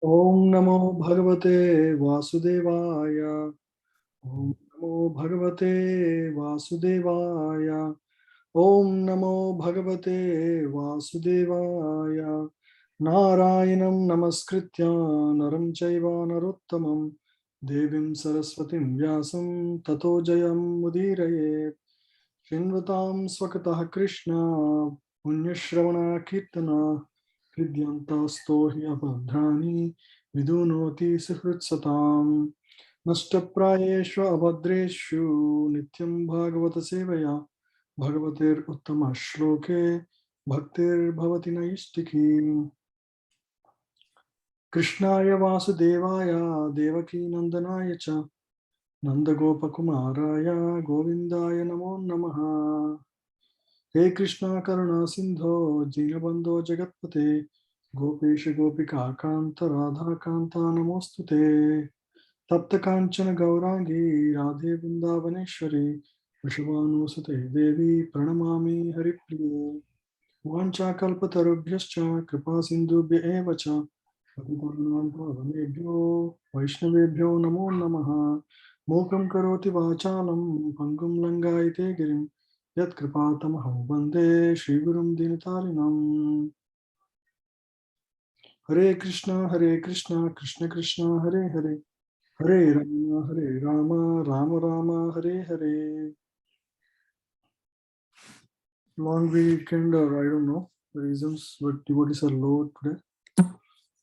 ओम नमो भगवते वासुदेवाय। ओम नमो भगवते वासुदेवाय। ओम नमो भगवते वासुदेवाय। नारायणं नमस्कृत्य नरं चैव नरोत्तमं देवीं सरस्वतीं व्यासं ततो जयमुदीरये। शृण्वतां स्वकतः कृष्ण पुण्यश्रवणकीर्तना हृद्यन्तास्तो हि अभद्राणि विदुनोति सुहृत्सताम्। नष्टप्रायेषु अभद्रेषु नित्यं भागवत सेवया भगवतेरुत्तम श्लोके भक्तिर्भवति नैष्टिकी। कृष्णाय वासुदेवाय देवकी नन्दनाय च नन्दगोपकुमाराय गोविन्दाय नमो नमः। हे कृष्णा करुणा सिंधो दीनबंधो जगत्पते गोपेश गोपिका कांत राधा कांता नमोस्तुते। तप्त कांचन गौरांगी राधे वृंदावनेश्वरी वृषभानुसुते देवी प्रणमामि हरिप्रिये। वाञ्छाकल्पतरुभ्यश्च कृपा सिन्धुभ्य एव च पतितानां पावनेभ्यो वैष्णवेभ्यो नमो नमः। मूकं करोति वाचालं पङ्गुं लङ्घयते गिरिं यत्कृपातमहं वन्दे श्रीगुरुं दीनतारिणम्। हरे Krishna Krishna Krishna Hare Hare Hare Ram Ram Ram Hare Hare. Long weekend, or I don't know the reasons, but devotees are low today.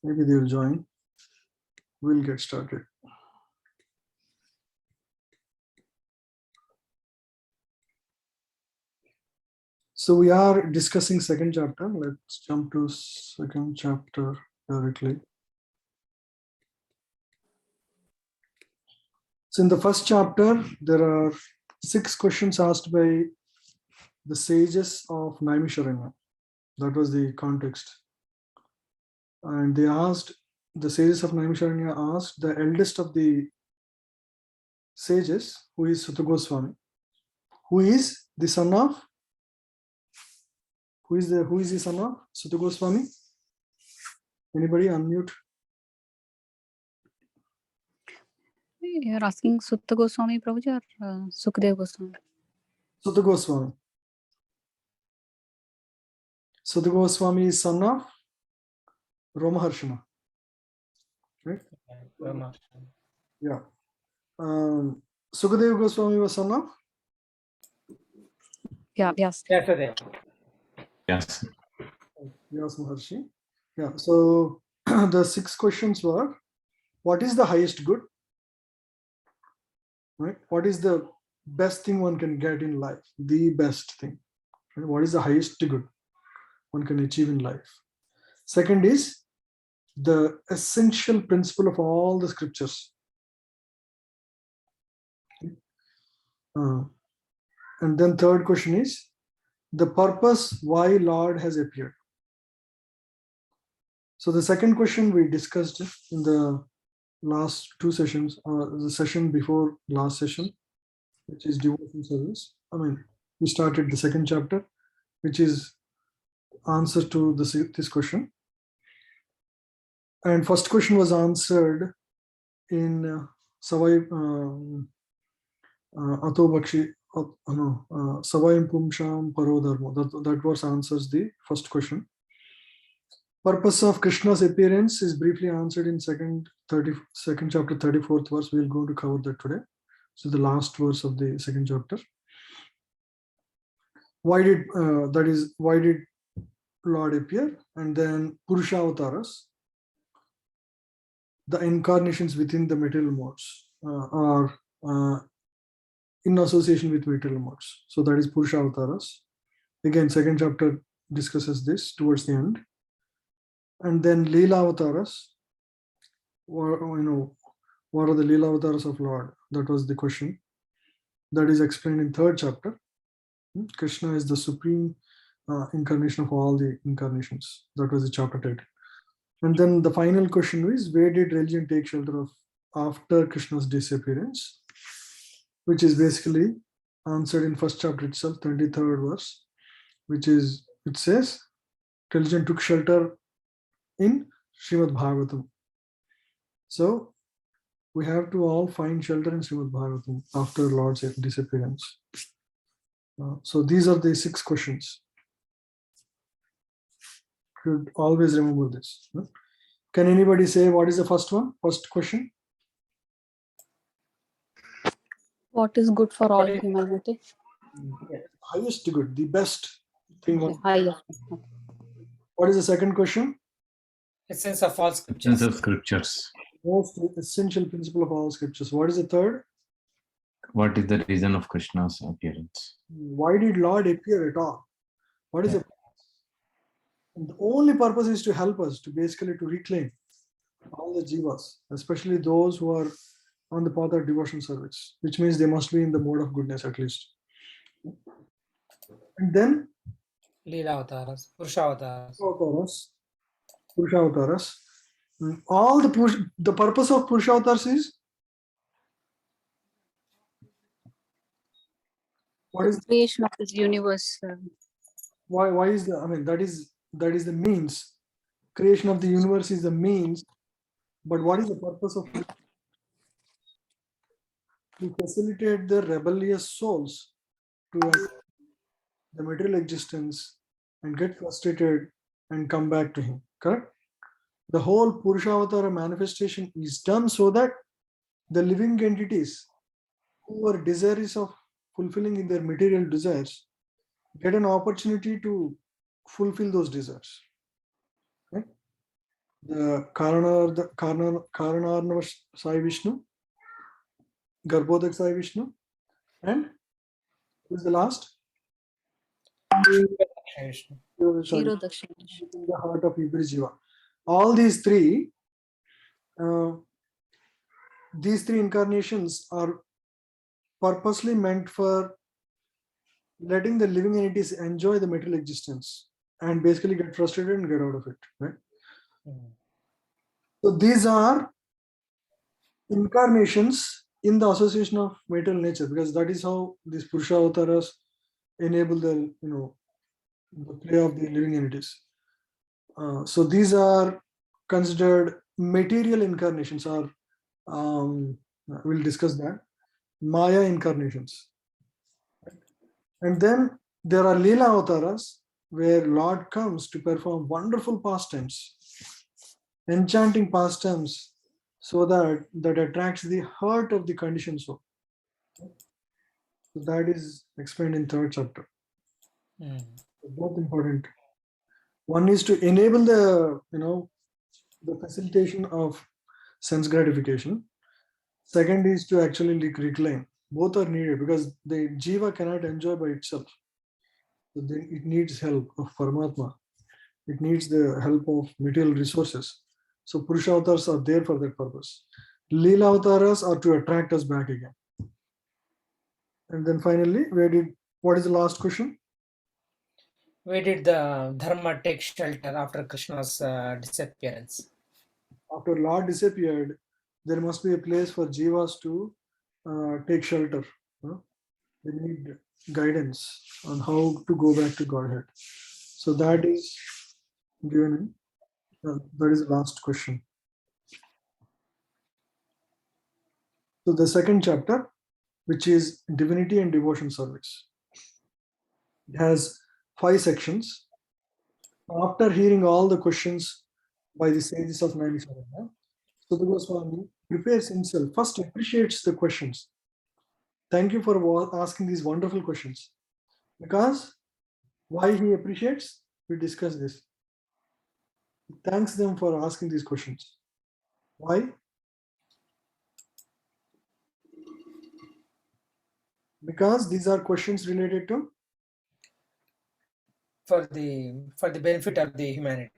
Maybe they'll join. We'll get started. So we are discussing second chapter. Let's jump to second chapter directly. So in the first chapter, there are 6 questions asked by the sages of Naimisharanya. That was the context. And they asked, the sages of Naimisharanya asked the eldest of the sages, who is Sutta Goswami, who is the son of, who is the son of Sutta Goswami? Anybody unmute? You're asking Sutta Goswami Prabhuji or Sukadeva Goswami? Sutta Goswami. Sutta Goswami is son of Romaharshana. Right? Yeah. Sukadeva Goswami was son of? Yeah, yes. Yes. Vyas Maharshi. Yeah. So the 6 questions were, what is the highest good? Right? What is the best thing one can get in life? The best thing. Right? What is the highest good one can achieve in life? Second is the essential principle of all the scriptures. And then third question is the purpose why Lord has appeared. So the second question we discussed in the last 2 sessions, the session before last session, which is devotion service. I mean, we started the second chapter, which is answer to this question. And first question was answered in Savai Ato Bakshi, Savayam Pumsham Parodharma. That verse answers the first question. Purpose of Krishna's appearance is briefly answered in second chapter 34th verse. We'll go to cover that today. So the last verse of the second chapter. Why did Lord appear? And then Purusha Avataras, the incarnations within the material modes are in association with material modes. So that is Purusha Avataras. Again, second chapter discusses this towards the end. And then Leela Avataras, what are the Leela Avataras of Lord? That was the question. That is explained in third chapter. Krishna is the supreme incarnation of all the incarnations. That was the chapter title. And then the final question is, where did religion take shelter of after Krishna's disappearance? Which is basically answered in first chapter itself, 23rd verse, it says, religion took shelter in Srimad Bhagavatam. So we have to all find shelter in Srimad Bhagavatam after Lord's disappearance. So these are the 6 questions. Should always remember this. Can anybody say what is the first one? First question. What is good for all What is- humanity? Highest good, the best thing. Okay, highest. What is the second question? Essence of all Essence scriptures. of scriptures. Most essential principle of all scriptures. What is the third? What is the reason of Krishna's appearance? Why did Lord appear at all? What is the The only purpose is to help us to basically to reclaim all the jivas, especially those who are on the path of devotion service, which means they must be in the mode of goodness at least. And then Leela Avataras, Purusha Avataras. Purusha Avataras. All the purpose of Purusha Avatars is what is Creation of this universe. why is the that is the means. Creation of the universe is the means, but what is the purpose of it? To facilitate the rebellious souls to the material existence and get frustrated and come back to him. Correct? The whole Purusha Avatara manifestation is done so that the living entities who are desirous of fulfilling in their material desires get an opportunity to fulfill those desires. Okay? The Karanarnava Sai Vishnu, Garbhodak Sai Vishnu, and who is the last? Vishnu. Hero Dakshina. In the heart of every jiva. All these three incarnations are purposely meant for letting the living entities enjoy the material existence and basically get frustrated and get out of it. Right? So these are incarnations in the association of material nature, because that is how these Purusha Avataras enable the the play of the living entities. So these are considered material incarnations, or we'll discuss that, Maya incarnations. And then there are Leela Avataras, where Lord comes to perform wonderful pastimes, enchanting pastimes, so that attracts the heart of the conditioned soul. So that is explained in 3rd chapter. Both important. One is to enable the the facilitation of sense gratification. Second is to actually reclaim. Both are needed because the jiva cannot enjoy by itself. So then it needs help of Paramatma. It needs the help of material resources. So Purusha Avatars are there for that purpose. Leela Avataras are to attract us back again. And then finally, what is the last question? Where did the Dharma take shelter after Krishna's disappearance? After Lord disappeared, there must be a place for jivas to take shelter. They need guidance on how to go back to Godhead. So that is given in, that is the last question. So the 2nd chapter, which is Divinity and Devotion Service. It has 5 sections. After hearing all the questions by the sages of Naimisaranya, Sutta Goswami prepares himself, first appreciates the questions. Thank you for asking these wonderful questions. Because why he appreciates, we discuss this. He thanks them for asking these questions. Why? Because these are questions related to For the benefit of the humanity.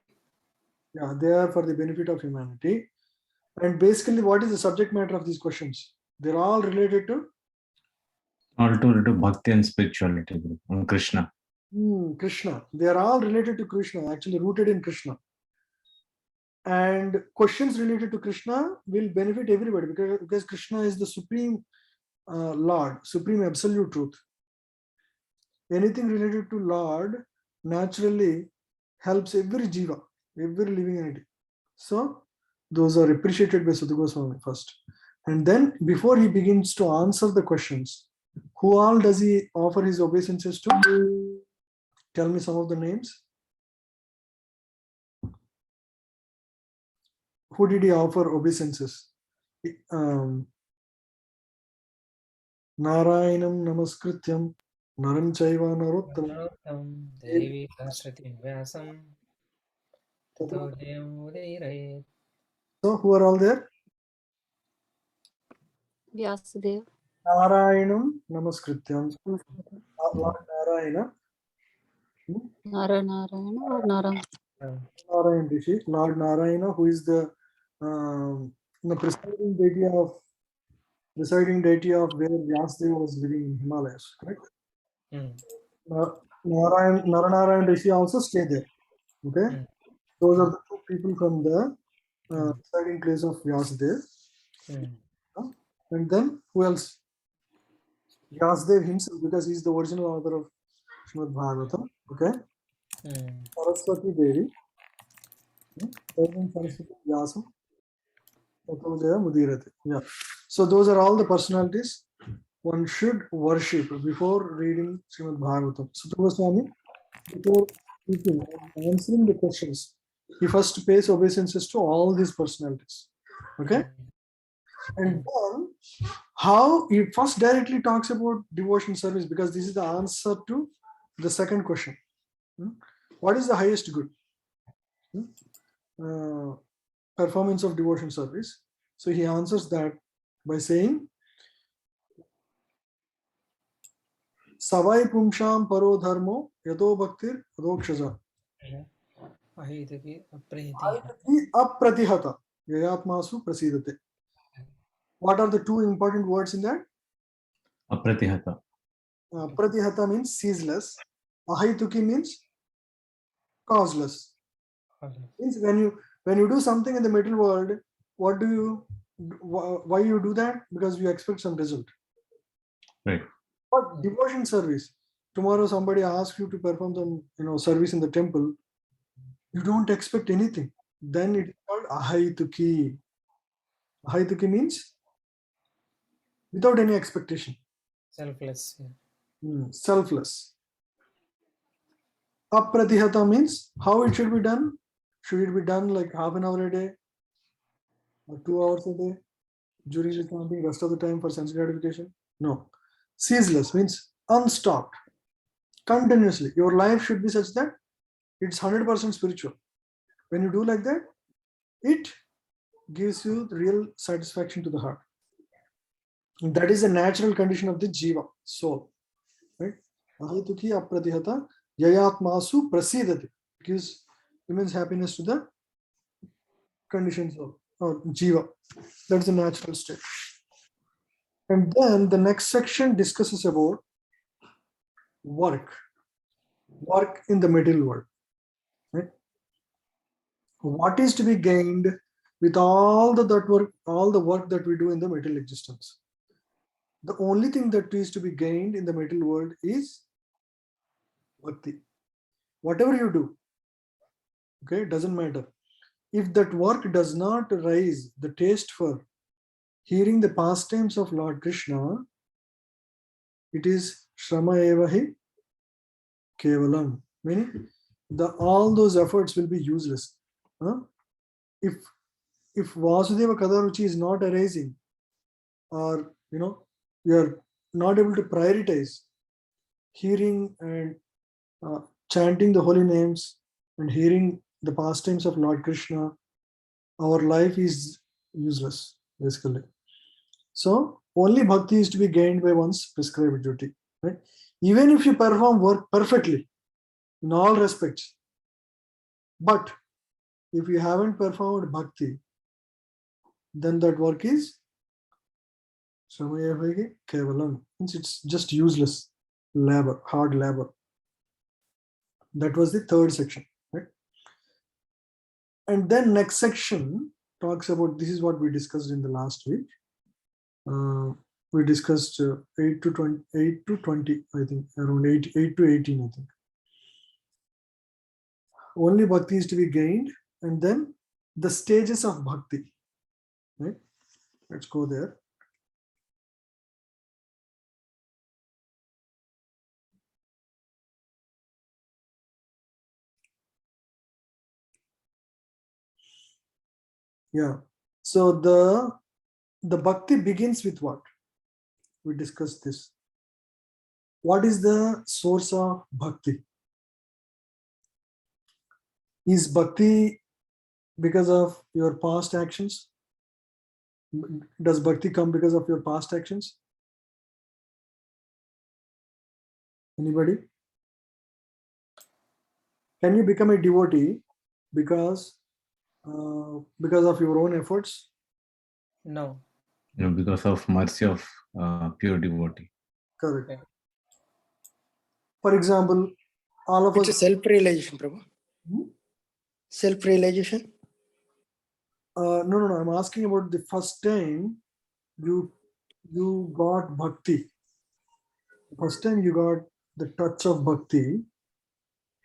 Yeah, they are for the benefit of humanity. And basically, what is the subject matter of these questions? They're all related to All to do bhakti and spirituality, and Krishna. Krishna. They are all related to Krishna, actually rooted in Krishna. And questions related to Krishna will benefit everybody because Krishna is the supreme Lord, supreme absolute truth. Anything related to Lord naturally helps every jiva, every living entity. So Those are appreciated by Sutta Goswami first. And then before he begins to answer the questions, who all does he offer his obeisances to? Tell me some of the names. Who did he offer obeisances? Narayanam Namaskrityam Naram Chaiva Narottam Devi Saraswati Vyasam Tato Jayam Udayirayet. So who are all there? Vyasadeva. Narayanam Namaskrityam. Lord Narayana. Narayana or Naram? Narayan Rishi, Lord Narayana, who is the presiding deity of where Vyasadeva was living in Himalayas, correct? Naranarayan Rishi also stay there. Okay, those are the two people from the presiding place of Vyasadeva. And then who else? Vyasadeva himself, because he is the original author of Srimad Bhagavatam. Okay, Saraswati Devi. Saraswati Vyasam. Yeah. So those are all the personalities one should worship before reading Srimad Bhagavatam. Sutta Goswami, before speaking and answering the questions, he first pays obeisances to all these personalities. Okay? And then how he first directly talks about devotion service, because this is the answer to the second question. What is the highest good? Performance of devotion service. So he answers that by saying, Savai Pumsham Paro Dharmo Yado Bhaktir Adokshaja Ahitaki Apratihata Yayatmasu Prasidate. What are the two important words in that? Apratihata. Pratihata means ceaseless. Ahituki means causeless. Means when you do something in the material world, what do you, why you do that? Because you expect some result. Right. But devotion service, tomorrow somebody asks you to perform some service in the temple, you don't expect anything. Then it's called ahaituki. Ahaituki means without any expectation. Selfless. Selfless. Apratihata means how it should be done. Should it be done like half an hour a day or 2 hours a day during the camping, rest of the time for sense gratification? No. Ceaseless means unstopped, continuously. Your life should be such that it's 100% spiritual. When you do like that, it gives you real satisfaction to the heart. And that is a natural condition of the jiva, soul. Right? Ahituki apratihata yayatmasu prasidati. Gives immense happiness to the conditions of jiva. That's the natural state. And then the next section discusses about work in the material world. Right? What is to be gained with all the work that we do in the material existence? The only thing that is to be gained in the material world is bhakti. Whatever you do, okay, doesn't matter. If that work does not raise the taste for hearing the pastimes of Lord Krishna, it is shrama evahi kevalam. Meaning, all those efforts will be useless. If Vasudeva Kadaruchi is not arising, or you are not able to prioritize hearing and chanting the holy names and hearing the pastimes of Lord Krishna, our life is useless, basically. So only bhakti is to be gained by one's prescribed duty. Right? Even if you perform work perfectly in all respects, but if you haven't performed bhakti, then that work is Samayavagi Kevalam. Means it's just useless labor, hard labor. That was the third section. Right? And then next section talks about, this is what we discussed in the last week. We discussed 8 to 20, I think, around 8 to 18, I think. Only bhakti is to be gained, and then the stages of bhakti. Right? Let's go there. Yeah. So the bhakti begins with what? We discussed this. What is the source of bhakti? Is bhakti because of your past actions? Does bhakti come because of your past actions? Anybody? Can you become a devotee because of your own efforts? No. Because of mercy of pure devotee. Correct. Okay. For example, all of It's a us. self-realization, Prabhu. Hmm? Self-realization. No. I'm asking about the first time you got bhakti. First time you got the touch of bhakti,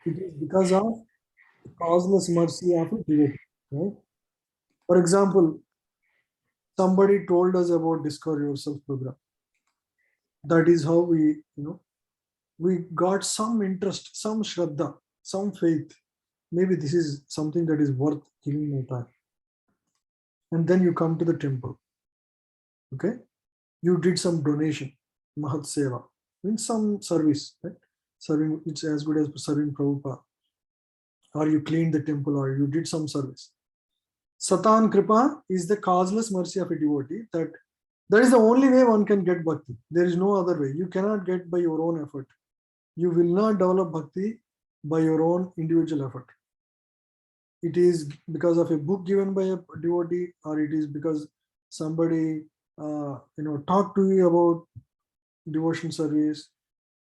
it is because of the causeless mercy of a devotee. Right? For example, somebody told us about Discover Yourself program. That is how we got some interest, some shraddha, some faith. Maybe this is something that is worth giving my time. And then you come to the temple. Okay, you did some donation, Mahat Seva, means some service, right? Serving, it's as good as serving Prabhupada. Or you cleaned the temple, or you did some service. Satan Kripa is the causeless mercy of a devotee. That is the only way one can get bhakti. There is no other way. You cannot get by your own effort. You will not develop bhakti by your own individual effort. It is because of a book given by a devotee, or it is because somebody talked to you about devotion service.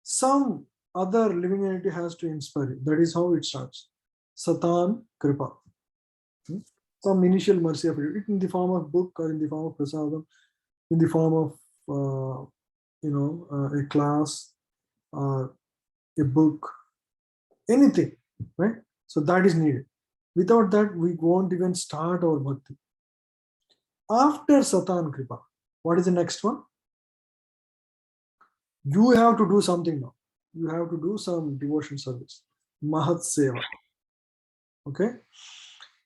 Some other living entity has to inspire you. That is how it starts. Satan Kripa. Some initial mercy of it in the form of book, or in the form of prasadam, in the form of a class, or a book, anything, right? So that is needed. Without that, we won't even start our bhakti. After Satan Kripa, what is the next one? You have to do something now. You have to do some devotion service. Mahat Seva. Okay?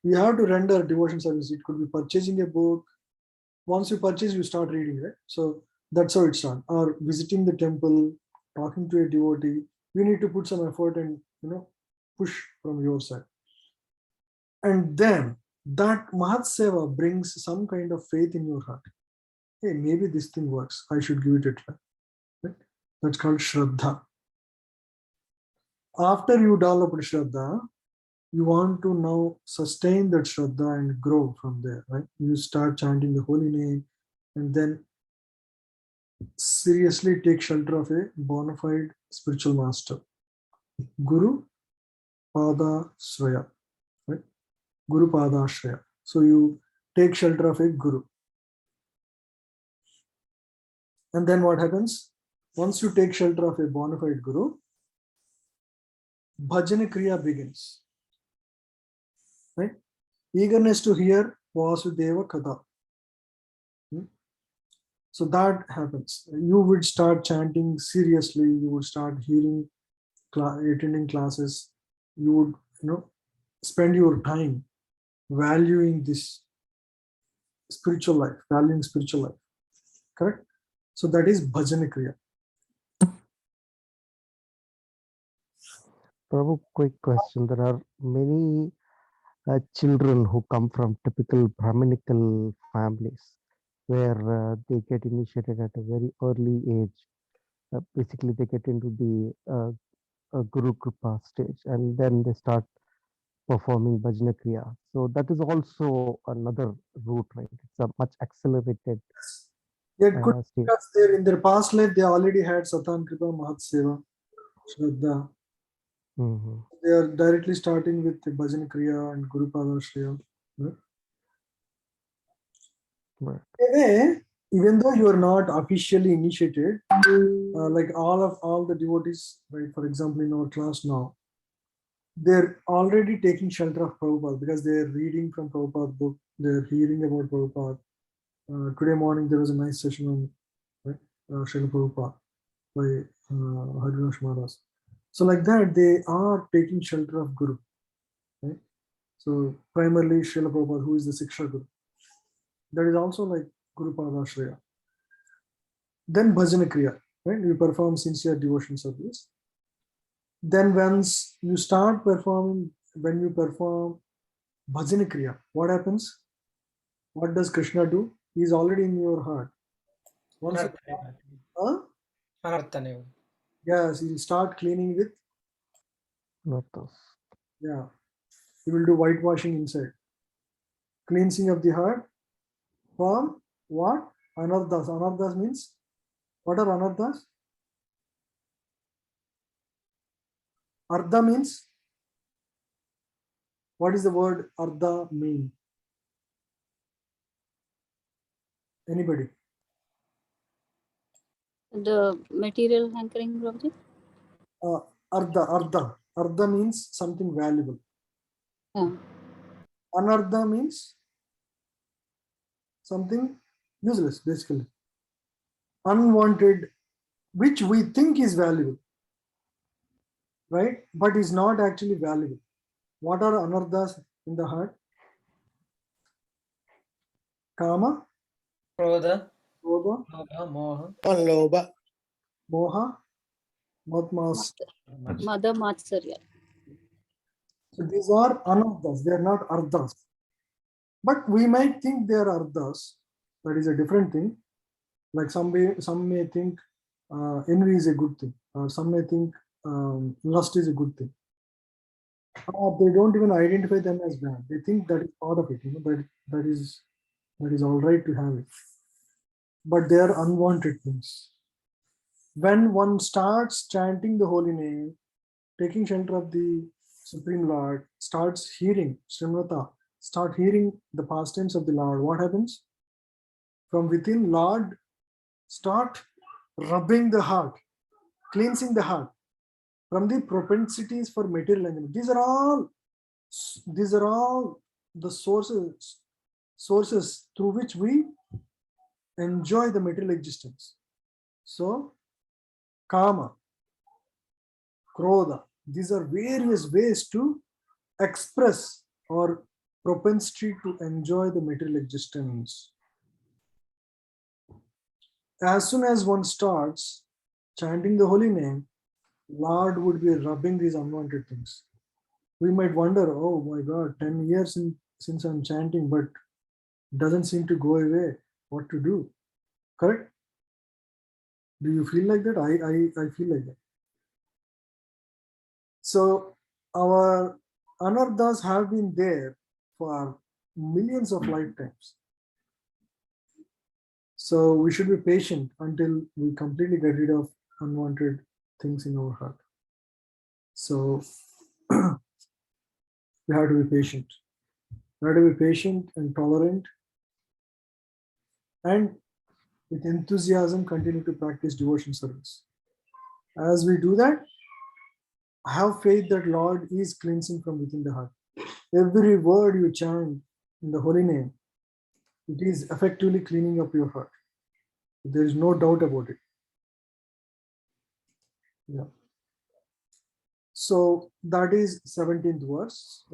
You have to render devotion service. It could be purchasing a book. Once you purchase, you start reading, right? So that's how it starts. Or visiting the temple, talking to a devotee. You need to put some effort and push from your side. And then that Mahat Seva brings some kind of faith in your heart. Hey, maybe this thing works. I should give it a try. Right? That's called Shraddha. After you develop Shraddha, you want to now sustain that Shraddha and grow from there. Right? You start chanting the holy name, and then seriously take shelter of a bona fide spiritual master. Guru Pada Shraya. Right? Guru Pada Shraya. So you take shelter of a Guru. And then what happens? Once you take shelter of a bona fide Guru, Bhajana Kriya begins. Right? Eagerness to hear Vasudeva Katha. So that happens. You would start chanting seriously. You would start hearing, attending classes. You would, spend your time valuing this spiritual life, valuing spiritual life. Correct? So that is Bhajana Kriya. Prabhu, quick question. There are many children who come from typical Brahminical families where they get initiated at a very early age. Basically, they get into the Guru Kripa stage, and then they start performing Bhajana Kriya. So that is also another route, right? It's a much accelerated It could stage. because in their past life they already had Satan Kripa, Mahat Seva, Shraddha. Mhm. They are directly starting with the Bhajan Kriya and Guru Pada Shriya. Right? Right. Even though you are not officially initiated, like all the devotees, right? For example, in our class now, they're already taking shelter of Prabhupada because they're reading from Prabhupada's book, they're hearing about Prabhupada. Today morning there was a nice session on Srila Prabhupada by Harivansh Maharaj. So like that, they are taking shelter of Guru. Right? So primarily Srila Prabhupada, who is the Siksha Guru. That is also like Guru Padashraya. Then Bhajana Kriya, right? You perform sincere devotion service. Then once you start performing, when you perform Bhajana Kriya, what happens? What does Krishna do? He is already in your heart. Once Anarthaneva. yes, he'll start cleaning with, Lotus. yeah, he will do whitewashing inside. Cleansing of the heart from what? Anarthas. Anarthas means, what are anarthas? Ardha means, what is the word ardha mean? Anybody? The material hankering, Prabhuji? Ardha means something valuable. Yeah. Anardha means something useless, basically. Unwanted, which we think is valuable, right? But is not actually valuable. What are anardhas in the heart? Kama, Krodha, Krodha, Moha, Loba. Moha, Matmas. Mother Matsarya. So these are anardhas, they are not ardhas. But we might think they are ardhas. That is a different thing. Like some may think envy is a good thing, or some may think lust is a good thing. They don't even identify them as bad. They think that is part of it. That is all right to have it. But they are unwanted things. When one starts chanting the holy name, taking shelter of the Supreme Lord, starts hearing Srimrata, start hearing the pastimes of the Lord, what happens? From within, Lord start rubbing the heart, cleansing the heart from the propensities for material enjoyment. These are all the sources through which we enjoy the material existence. So Kama, Krodha, these are various ways to express our propensity to enjoy the material existence. As soon as one starts chanting the holy name, Lord would be rubbing these unwanted things. We might wonder, oh my God, 10 years since I'm chanting, but doesn't seem to go away. What to do? Correct? Do you feel like that? I feel like that. So our anarthas have been there for millions of lifetimes. So we should be patient until we completely get rid of unwanted things in our heart. So we have to be patient. We have to be patient and tolerant, and with enthusiasm continue to practice devotion service. As we do that, have faith that Lord is cleansing from within the heart. Every word you chant in the holy name, it is effectively cleaning up your heart. There is no doubt about it. Yeah. So that is 17th verse.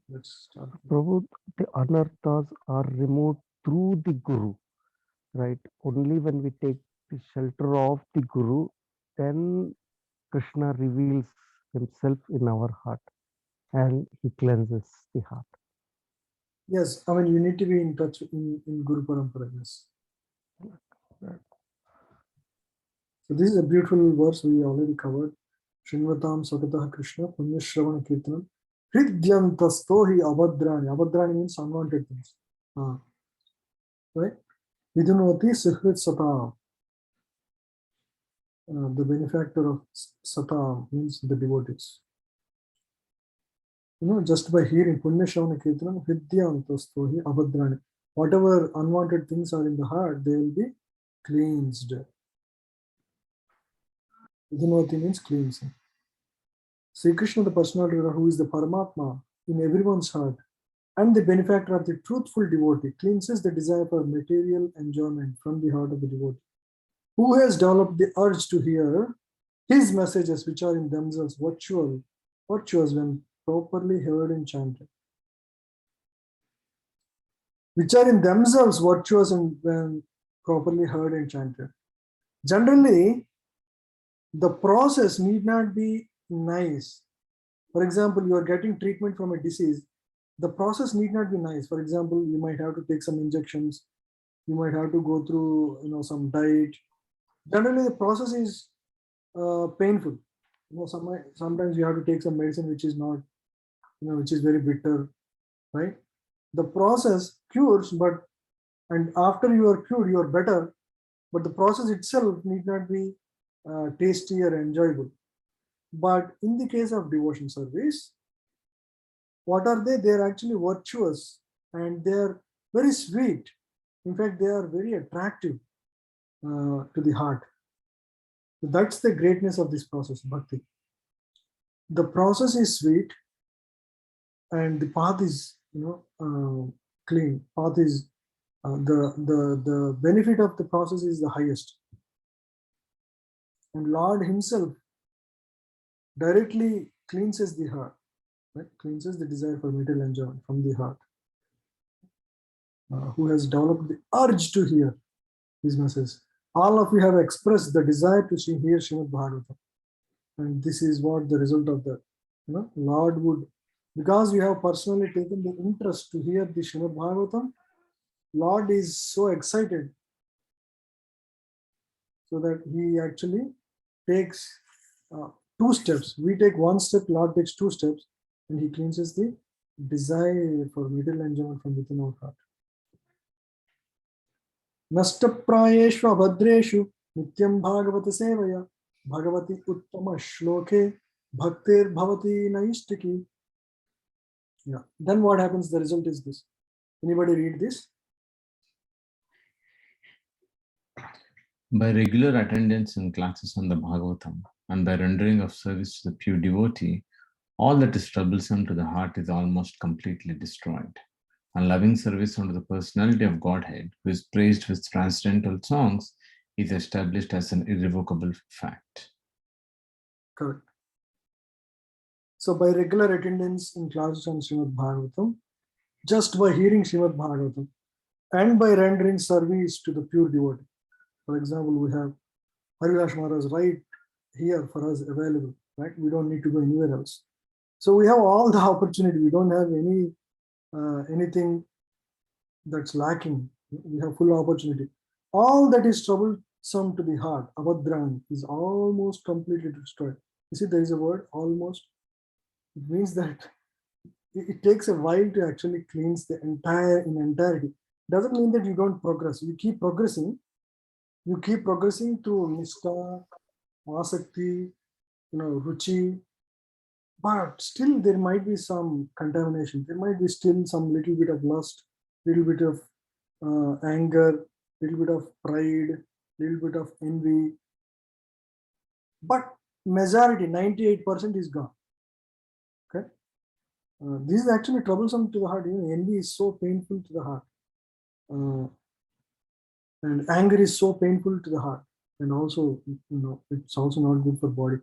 Let's start. Prabhu, the anarthas are removed through the Guru, right? Only when we take the shelter of the Guru, then Krishna reveals himself in our heart and he cleanses the heart. Yes, I mean, you need to be in touch in Guru Parampara. Yes. So this is a beautiful verse we already covered. Srinvatam Sakatah Krishna Punya Shravana Kirtanam Hridyantasto hi Abhadrani. Abhadrani means unwanted things. Right? Vidunoti Sihrit Satam. The benefactor of Satam means the devotees. Just by hearing Punya Shravana Kirtanam Hridyantasto hi Abhadrani. Whatever unwanted things are in the heart, they will be cleansed. Vidunoti means cleansing. Sri Krishna, the personality of God, who is the Paramatma in everyone's heart, and the benefactor of the truthful devotee, cleanses the desire for material enjoyment from the heart of the devotee, who has developed the urge to hear his messages, which are in themselves virtuous when properly heard and chanted. Which are in themselves virtuous and when properly heard and chanted. Generally, the process need not be nice. For example, you are getting treatment from a disease. The process need not be nice. For example, you might have to take some injections. You might have to go through, some diet. Generally, the process is painful. Sometimes you have to take some medicine which is not, which is very bitter, right? The process cures, and after you are cured, you are better. But the process itself need not be tasty or enjoyable. But in the case of devotion service, what are they? They are actually virtuous and they are very sweet. In fact, they are very attractive to the heart. So that's the greatness of this process, bhakti. The process is sweet and the path is, clean. Path is the benefit of the process is the highest. And Lord himself directly cleanses the heart, right? Cleanses the desire for material enjoyment from the heart. Who has developed the urge to hear his message. All of you have expressed the desire to hear Srimad Bhagavatam. And this is what the result of that. Lord would, because you have personally taken the interest to hear the Srimad Bhagavatam, Lord is so excited so that he actually takes 2 steps. We take 1 step, Lord takes 2 steps, and he cleanses the desire for material enjoyment from within our heart. Nashtaprayeshu abhadreshu nityam bhagavata sevaya bhagavati uttama shloke bhaktir bhavati naistiki. Yeah. Then what happens? The result is this. Anybody read this? By regular attendance in classes on the Bhagavatam and by rendering of service to the pure devotee, all that is troublesome to the heart is almost completely destroyed. And loving service unto the personality of Godhead, who is praised with transcendental songs, is established as an irrevocable fact. Correct. So by regular attendance in classes on Srimad Bhagavatam, just by hearing Srimad Bhagavatam, and by rendering service to the pure devotee. For example, we have Haridash Maharaj right here for us available, right? We don't need to go anywhere else. So we have all the opportunity. We don't have anything that's lacking. We have full opportunity. All that is troublesome to the heart, abhadran, is almost completely destroyed. You see, there is a word, almost. It means that it takes a while to actually cleanse the entirety. Doesn't mean that you don't progress. You keep progressing. You keep progressing through nishta, asakti, ruchi, but still there might be some contamination. There might be still some little bit of lust, little bit of anger, little bit of pride, little bit of envy. But majority, 98% is gone. Okay. This is actually troublesome to the heart. Envy is so painful to the heart. And anger is so painful to the heart, and also, it's also not good for body.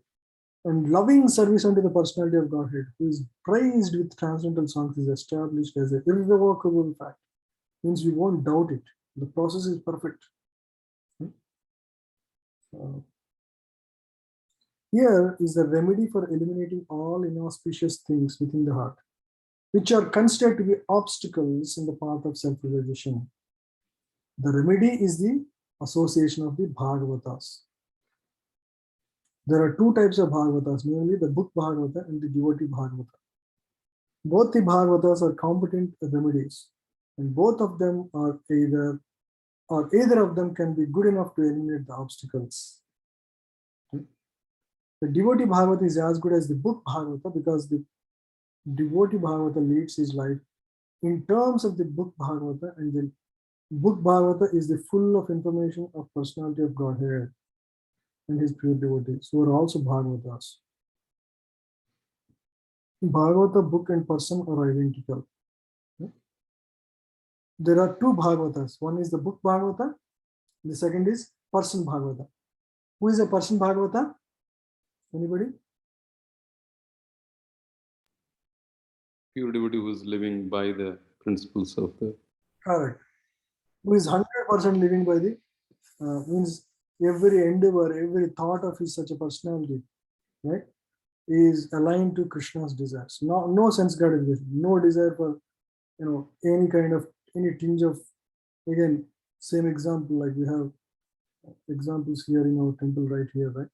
And loving service unto the personality of Godhead, who is praised with transcendental songs, is established as an irrevocable fact. Means we won't doubt it. The process is perfect. Here is the remedy for eliminating all inauspicious things within the heart, which are considered to be obstacles in the path of self-realization. The remedy is the association of the Bhagavatas. There are 2 types of Bhagavatas, namely the book Bhagavata and the devotee Bhagavata. Both the Bhagavatas are competent remedies, and both of them are either of them can be good enough to eliminate the obstacles. Okay. The devotee Bhagavata is as good as the book Bhagavata because the devotee Bhagavata leads his life in terms of the book Bhagavata, and the book Bhagavata is the full of information of personality of Godhead and his pure devotees, who are also Bhagavatas. Bhagavata book and person are identical. There are two Bhagavatas. One is the book Bhagavata, the second is person Bhagavata. Who is a person Bhagavata? Anybody? Pure devotee who is living by the principles of the. Correct. Who is 100% living by the, means every endeavor, every thought of his such a personality, right, is aligned to Krishna's desires. No sense gratification, no desire for, any kind of, any tinge of, again, same example, like we have examples here in our temple right here, right?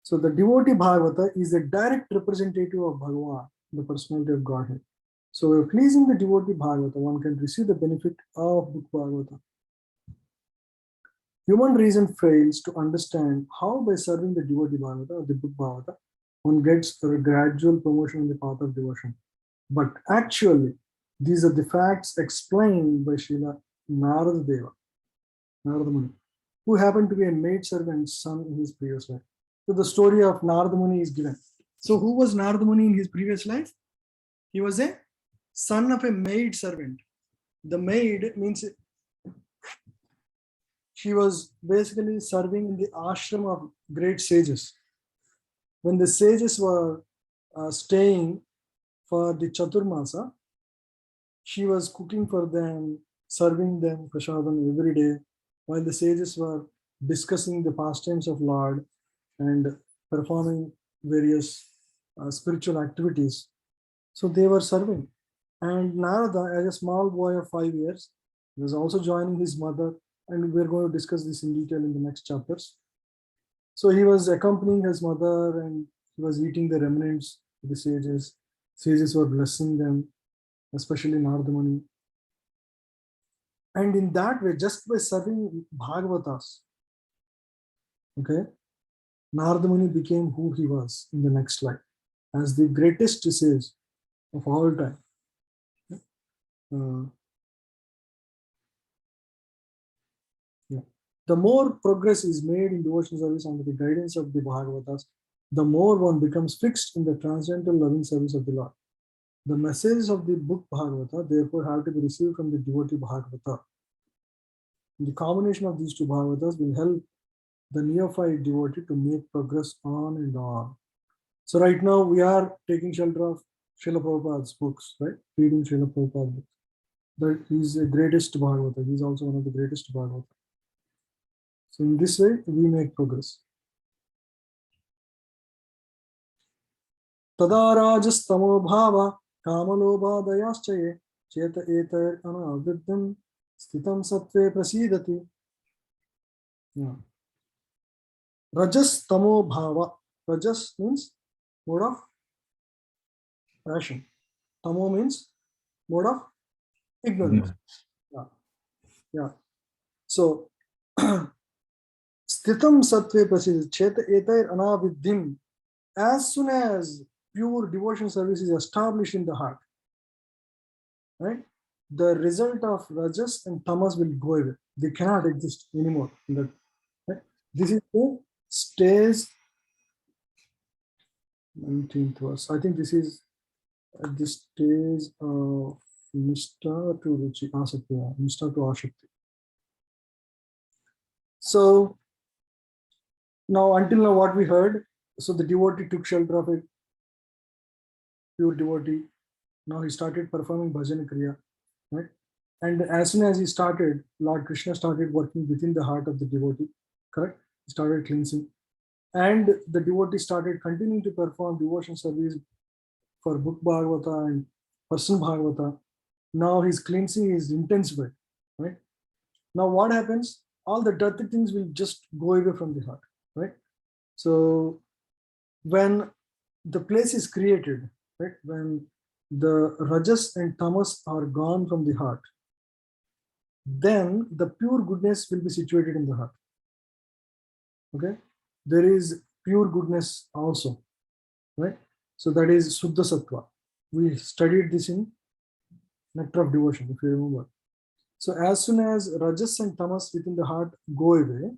So the devotee Bhagavata is a direct representative of Bhagavan, the personality of Godhead. So by pleasing the devotee Bhagavata, one can receive the benefit of book Bhagavata. Human reason fails to understand how by serving the devotee Bhagavata or the book Bhagavata, one gets a gradual promotion in the path of devotion. But actually, these are the facts explained by Srila Narada Deva, Narada Muni, who happened to be a maidservant's son in his previous life. So the story of Narada Muni is given. So who was Narada Muni in his previous life? He was a son of a maid servant. The maid means she was basically serving in the ashram of great sages. When the sages were staying for the Chaturmasa, she was cooking for them, serving them prasadam every day, while the sages were discussing the pastimes of Lord and performing various spiritual activities. So they were serving. And Narada, as a small boy of 5 years, was also joining his mother, and we're going to discuss this in detail in the next chapters. So he was accompanying his mother and he was eating the remnants of the sages. Sages were blessing them, especially Narada Muni. And in that way, just by serving Bhagavatas, okay, Narada Muni became who he was in the next life as the greatest sage of all time. The more progress is made in devotional service under the guidance of the Bhagavatas, the more one becomes fixed in the transcendental loving service of the Lord. The messages of the book Bhagavata therefore have to be received from the devotee Bhagavata. The combination of these two Bhagavatas will help the neophyte devotee to make progress on and on. So right now we are taking shelter of Srila Prabhupada's books, right? Reading Srila Prabhupada's books. That is the greatest Bhagavata. He is also one of the greatest Bhagavata. So in this way, we make progress. Tada rajastamo bhava kamalobha dayaschaye cheta etar anaviddham sthitam sattve prasidati. Yeah. Rajastamo bhava. Rajas means mode of passion. Tamo means mode of ignorance. Yeah. So Sthitam Sattve Prasidha Cheta Etair Anaviddhim. As soon as pure devotion service is established in the heart, right, the result of Rajas and Tamas will go away. They cannot exist anymore. Right? This is the stage 19th verse. I think this is at the stage of Nishta to Ruchi Asakti. Nishta to Ashakti. So now, until now, what we heard, so the devotee took shelter of a pure devotee. Now he started performing bhajan kriya, right? And as soon as he started, Lord Krishna started working within the heart of the devotee, correct? He started cleansing. And the devotee started continuing to perform devotion service for book Bhagavata and person Bhagavata. Now his cleansing is intensified, right? Now what happens? All the dirty things will just go away from the heart, right? So when the place is created, right, when the Rajas and Tamas are gone from the heart, then the pure goodness will be situated in the heart. Okay, there is pure goodness also, right? So that is Suddha Sattva. We studied this in Nectar of Devotion, if you remember. So as soon as Rajas and Tamas within the heart go away,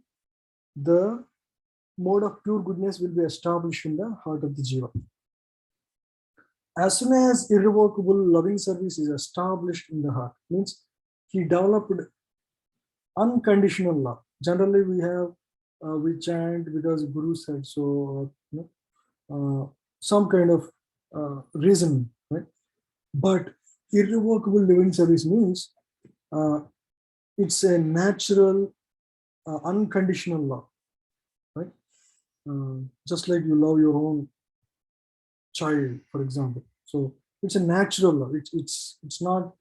the mode of pure goodness will be established in the heart of the Jiva. as soon as irrevocable loving service is established in the heart, means he developed unconditional love. Generally, we chant because Guru said so, some kind of reason, right? But irrevocable living service means it's a natural, unconditional love, right? Just like you love your own child, for example. So it's a natural love. It's not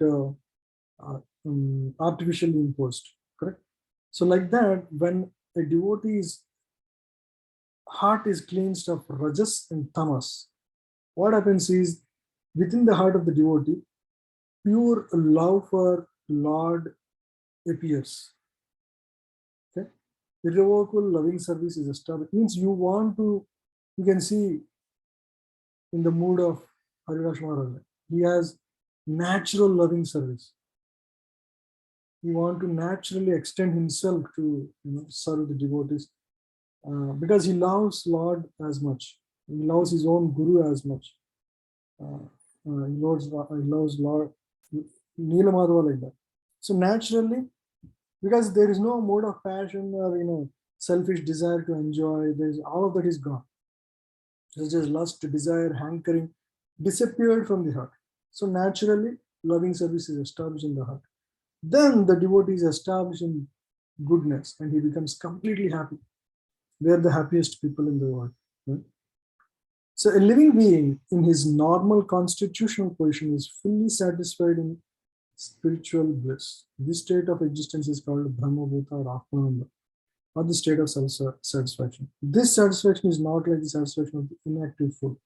artificially imposed, correct? So like that, when a devotee's heart is cleansed of rajas and tamas, what happens is within the heart of the devotee, pure love for Lord appears. Okay, irrevocable loving service is established. Means you can see in the mood of Haridas Maharaj, he has natural loving service. He wants to naturally extend himself to serve the devotees because he loves Lord as much. He loves his own Guru as much. He loves Lord Neela Madhava like that. So naturally, because there is no mode of passion or selfish desire to enjoy, there's all of that is gone. Such as lust, desire, hankering disappeared from the heart. So naturally, loving service is established in the heart. Then the devotee is established in goodness and he becomes completely happy. They are the happiest people in the world. Right? So a living being in his normal constitutional position is fully satisfied in spiritual bliss. This state of existence is called Brahmabhuta or Atmananda, or the state of satisfaction. This satisfaction is not like the satisfaction of the inactive fool.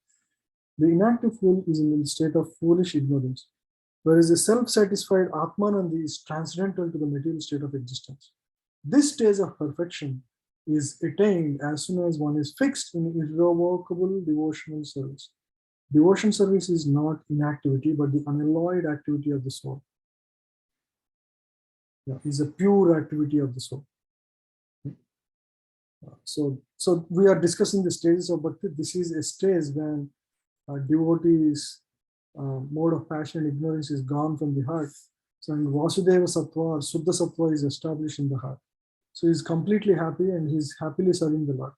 The inactive fool is in the state of foolish ignorance, whereas the self-satisfied Atmananda is transcendental to the material state of existence. This stage of perfection is attained as soon as one is fixed in irrevocable devotional service. Devotion service is not inactivity, but the unalloyed activity of the soul. Is a pure activity of the soul. So we are discussing the stages of bhakti. This is a stage when devotees' mode of passion and ignorance is gone from the heart. So and Vasudeva Sattva or Suddha Sattva is established in the heart. So he's completely happy and he's happily serving the Lord.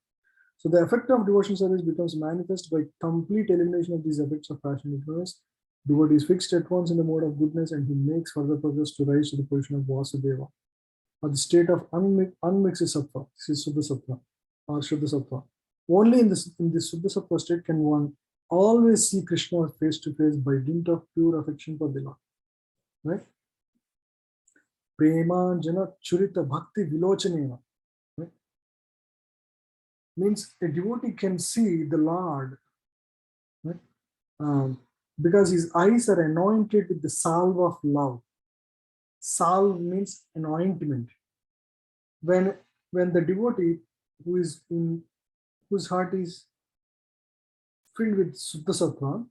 So the effect of devotion service becomes manifest by complete elimination of these effects of passion and ignorance. Devotee is fixed at once in the mode of goodness and he makes further progress to rise to the position of Vasudeva, or the state of unmixed sattva. This is Suddha Sattva or Shuddha Sattva. Only in this Suddha Sattva state can one always see Krishna face to face by dint of pure affection for the Lord. Right? Premanjana Churita Bhakti Vilochanena. Right? Means a devotee can see the Lord, right? Because his eyes are anointed with the salve of love. Salve means anointment. When the devotee whose heart is filled with Suddha Sattva,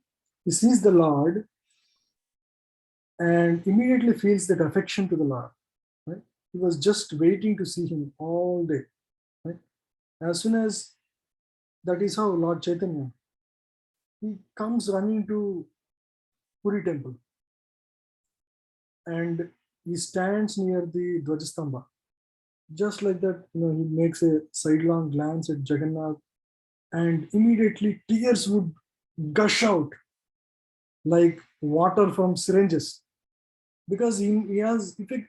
he sees the Lord and immediately feels that affection to the Lord. Right? He was just waiting to see him all day. Right? As soon as that is how Lord Chaitanya, he comes running to Puri temple and he stands near the Dvajastamba. Just like that, he makes a sidelong glance at Jagannath and immediately tears would gush out like water from syringes because he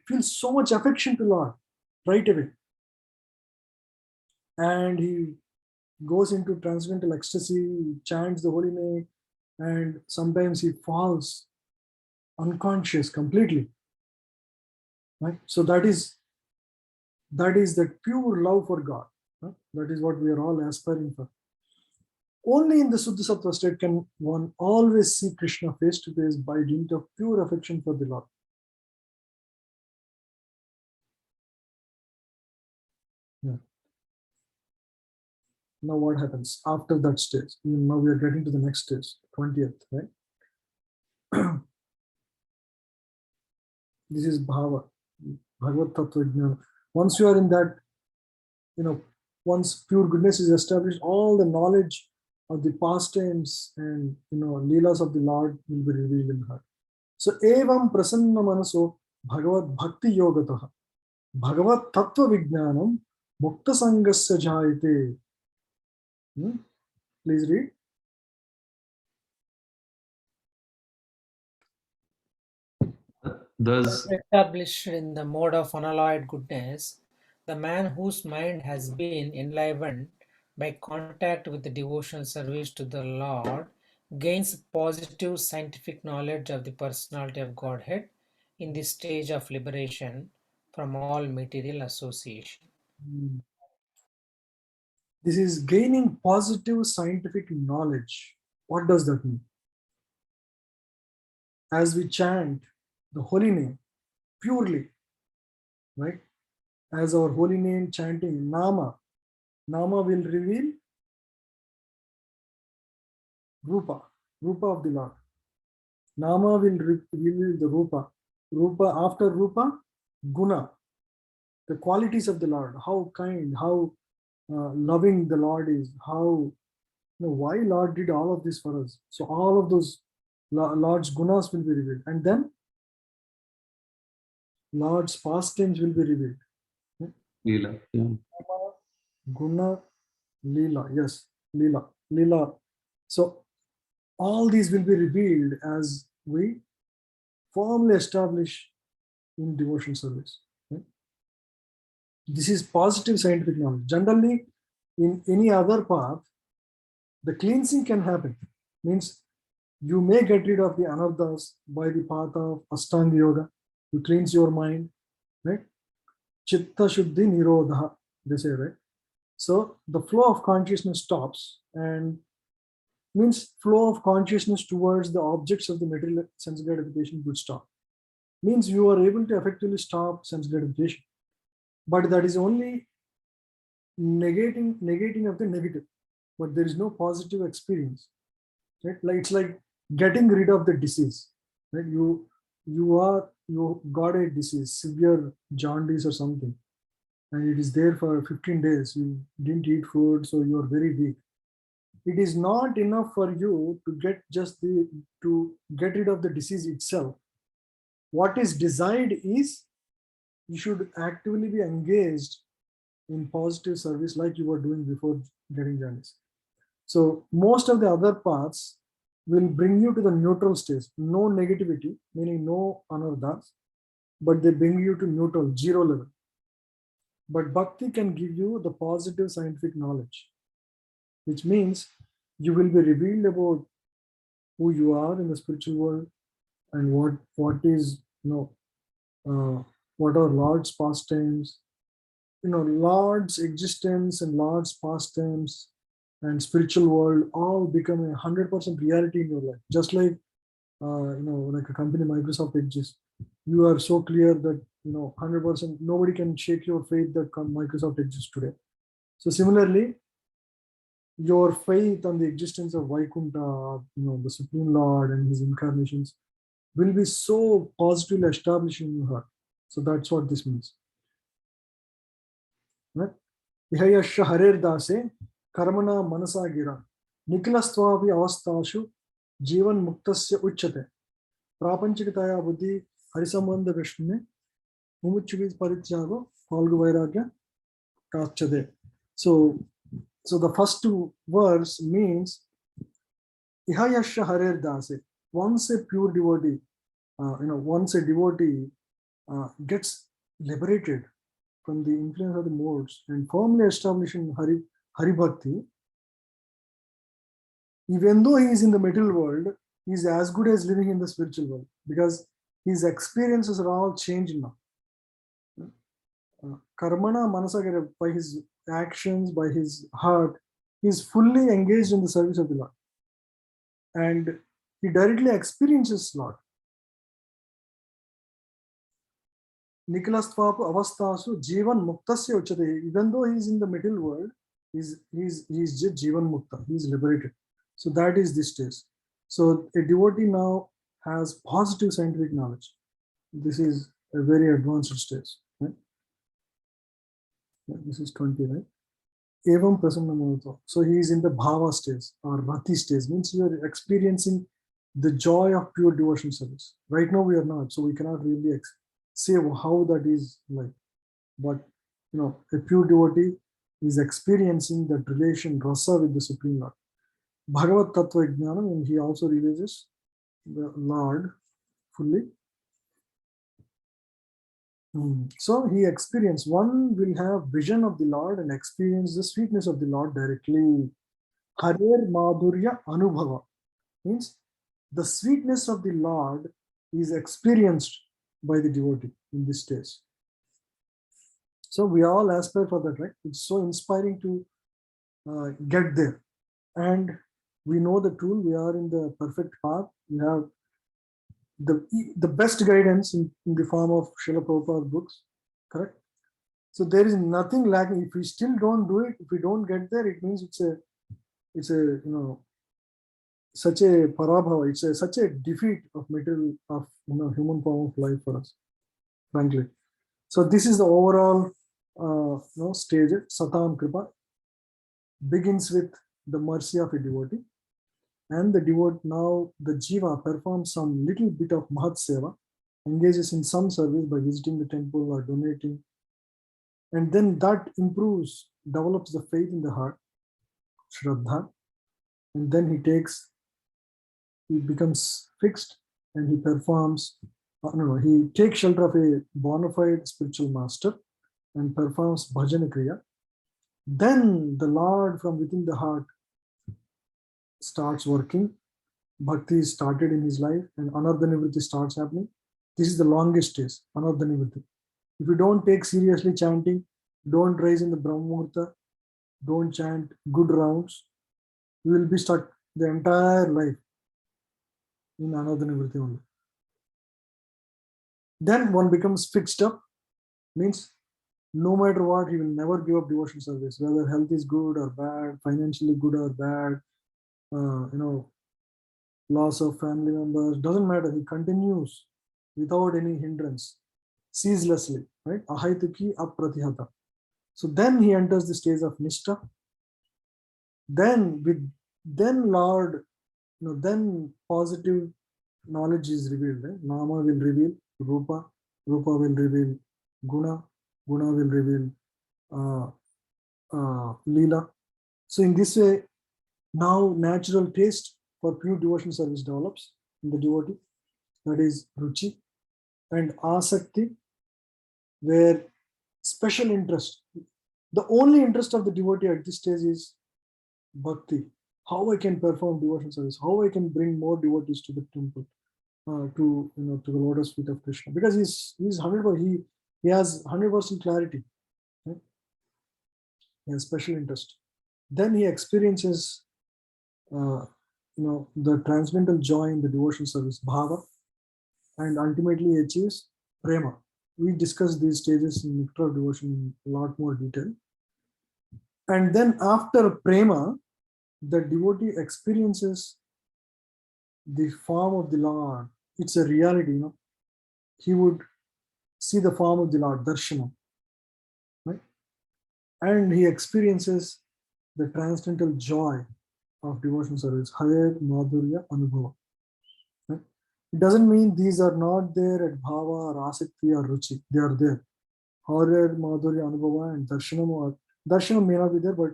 feels so much affection to Lord right away. And he goes into transcendental ecstasy, chants the holy name, and sometimes he falls unconscious completely. Right? So that is the pure love for God. Right? That is what we are all aspiring for. Only in the Suddha Sattva state can one always see Krishna face to face by dint of pure affection for the Lord. Yeah. Now what happens after that stage? Now we are getting to the next stage, 20th, right? This is Bhava, Bhagavad Tattva Jnana. Once you are in that, once pure goodness is established, all the knowledge of the pastimes and leelas of the Lord will be revealed in her. So evam prasanna manaso bhagavad bhakti yogatah bhagavad tattva vijnanam mukta sangasya jayate. Please read. Thus, Established in the mode of unalloyed goodness, the man whose mind has been enlivened by contact with the devotional service to the Lord gains positive scientific knowledge of the personality of Godhead in the stage of liberation from all material association. This is gaining positive scientific knowledge. What does that mean? As we chant the holy name purely, right? As our holy name chanting Nama will reveal Rupa of the Lord. Nama will reveal the Rupa after Rupa, Guna, the qualities of the Lord, how kind, how loving the Lord is, how, why Lord did all of this for us. So all of those Lord's gunas will be revealed, and then Lord's pastimes will be revealed. Leela. Yeah. Guna, Leela, yes, Leela. So all these will be revealed as we firmly establish in devotion service. This is positive scientific knowledge. Generally, in any other path, the cleansing can happen. Means you may get rid of the anarthas by the path of Ashtanga Yoga. You cleanse your mind, right? Chitta Shuddhi Nirodha, they say, right? So the flow of consciousness stops, and means flow of consciousness towards the objects of the material sense gratification would stop. Means you are able to effectively stop sense gratification. But that is only negating of the negative, but there is no positive experience, right? Like it's like getting rid of the disease, right? You got a disease, severe jaundice or something, and it is there for 15 days. You didn't eat food, so you are very weak. It is not enough for you to get rid of the disease itself. What is desired is you should actively be engaged in positive service like you were doing before getting jaundice. So most of the other paths will bring you to the neutral stage, no negativity, meaning no anarthas, but they bring you to neutral, zero level. But bhakti can give you the positive scientific knowledge, which means you will be revealed about who you are in the spiritual world and what is, what are Lord's pastimes, Lord's existence and Lord's pastimes and spiritual world all become 100% reality in your life. Just like, like a company, Microsoft exists. You are so clear that, 100%, nobody can shake your faith that Microsoft exists today. So similarly, your faith on the existence of Vaikuntha, the Supreme Lord and his incarnations will be so positively established in your heart. So that's what this means. Right? Ihayasha harer dase karmana manasa gira nikilastvavi avastashu jivan muktasya uchyate prapanchikataya buddhi harisambandha vishne mumuchuvis parityago falgu vairagya kachade. So the first two verse means ihayasha harer dase. Once a pure devotee, once a devotee gets liberated from the influence of the modes and firmly established in Hari Bhakti, even though he is in the material world, he is as good as living in the spiritual world because his experiences are all changed now. Karmana Manasagara, by his actions, by his heart, he is fully engaged in the service of the Lord. And he directly experiences Lord. Nikalastvapu avastasu jivan muktasya uchate. Even though he is in the material world, he's just jivan mukta. He is liberated. So that is this stage. So a devotee now has positive scientific knowledge. This is a very advanced stage. Right? Yeah, this is 20, right? Evam prasannamuto. So he is in the bhava stage or rati stage, means you are experiencing the joy of pure devotion service. Right now we are not, so we cannot really say how that is like. But a pure devotee is experiencing that relation rasa with the Supreme Lord. Bhagavat Tattva Jnanam, and he also realizes the Lord fully. So he experienced, one will have vision of the Lord and experience the sweetness of the Lord directly. Harer Madhurya Anubhava means the sweetness of the Lord is experienced by the devotee in this stage. So we all aspire for that, right? It's so inspiring to get there. And we know the tool, we are in the perfect path. We have the best guidance in the form of Srila Prabhupada books, correct? So there is nothing lacking. If we still don't do it, if we don't get there, it means it's a such a parabhava, it's such a defeat of material of human form of life for us, frankly. So this is the overall stage. Satam Kripa begins with the mercy of a devotee, and the devotee, now the jiva performs some little bit of mahat seva, engages in some service by visiting the temple or donating, and then that improves, develops the faith in the heart, shraddha, and then he becomes fixed and he performs, he takes shelter of a bona fide spiritual master and performs bhajana kriya. Then the Lord from within the heart starts working. Bhakti is started in his life and anardhanivritti starts happening. This is the longest stage, anardhanivritti. If you don't take seriously chanting, don't rise in the Brahmurta, don't chant good rounds, you will be stuck the entire life in anardhanivritti only. Then one becomes fixed up, means no matter what, he will never give up devotion service, whether health is good or bad, financially good or bad, loss of family members, doesn't matter. He continues without any hindrance, ceaselessly, right? Ahaituki apratihata. So then he enters the stage of nishta. Then Lord, then positive knowledge is revealed. Right? Nama will reveal Rupa, Rupa will reveal Guna, Guna will reveal Leela. So in this way, now natural taste for pure devotion service develops in the devotee, that is Ruchi, and Asakti, where special interest, the only interest of the devotee at this stage is Bhakti, how I can perform devotion service, how I can bring more devotees to the temple, to the lotus feet of Krishna, because he's 100%, he has 100% clarity, right? He has special interest. Then he experiences the transcendental joy in the devotion service, bhava, and ultimately achieves prema. We discussed these stages in nectar of devotion in a lot more detail. And then after prema, the devotee experiences the form of the Lord. It's a reality, He would see the form of the Lord, darshana, right? And he experiences the transcendental joy of devotion service, Hare Madhurya Anubhava. Right? It doesn't mean these are not there at Bhava or Asakti or Ruchi. They are there. Hare Madhurya Anubhava and Darshanam may not be there, but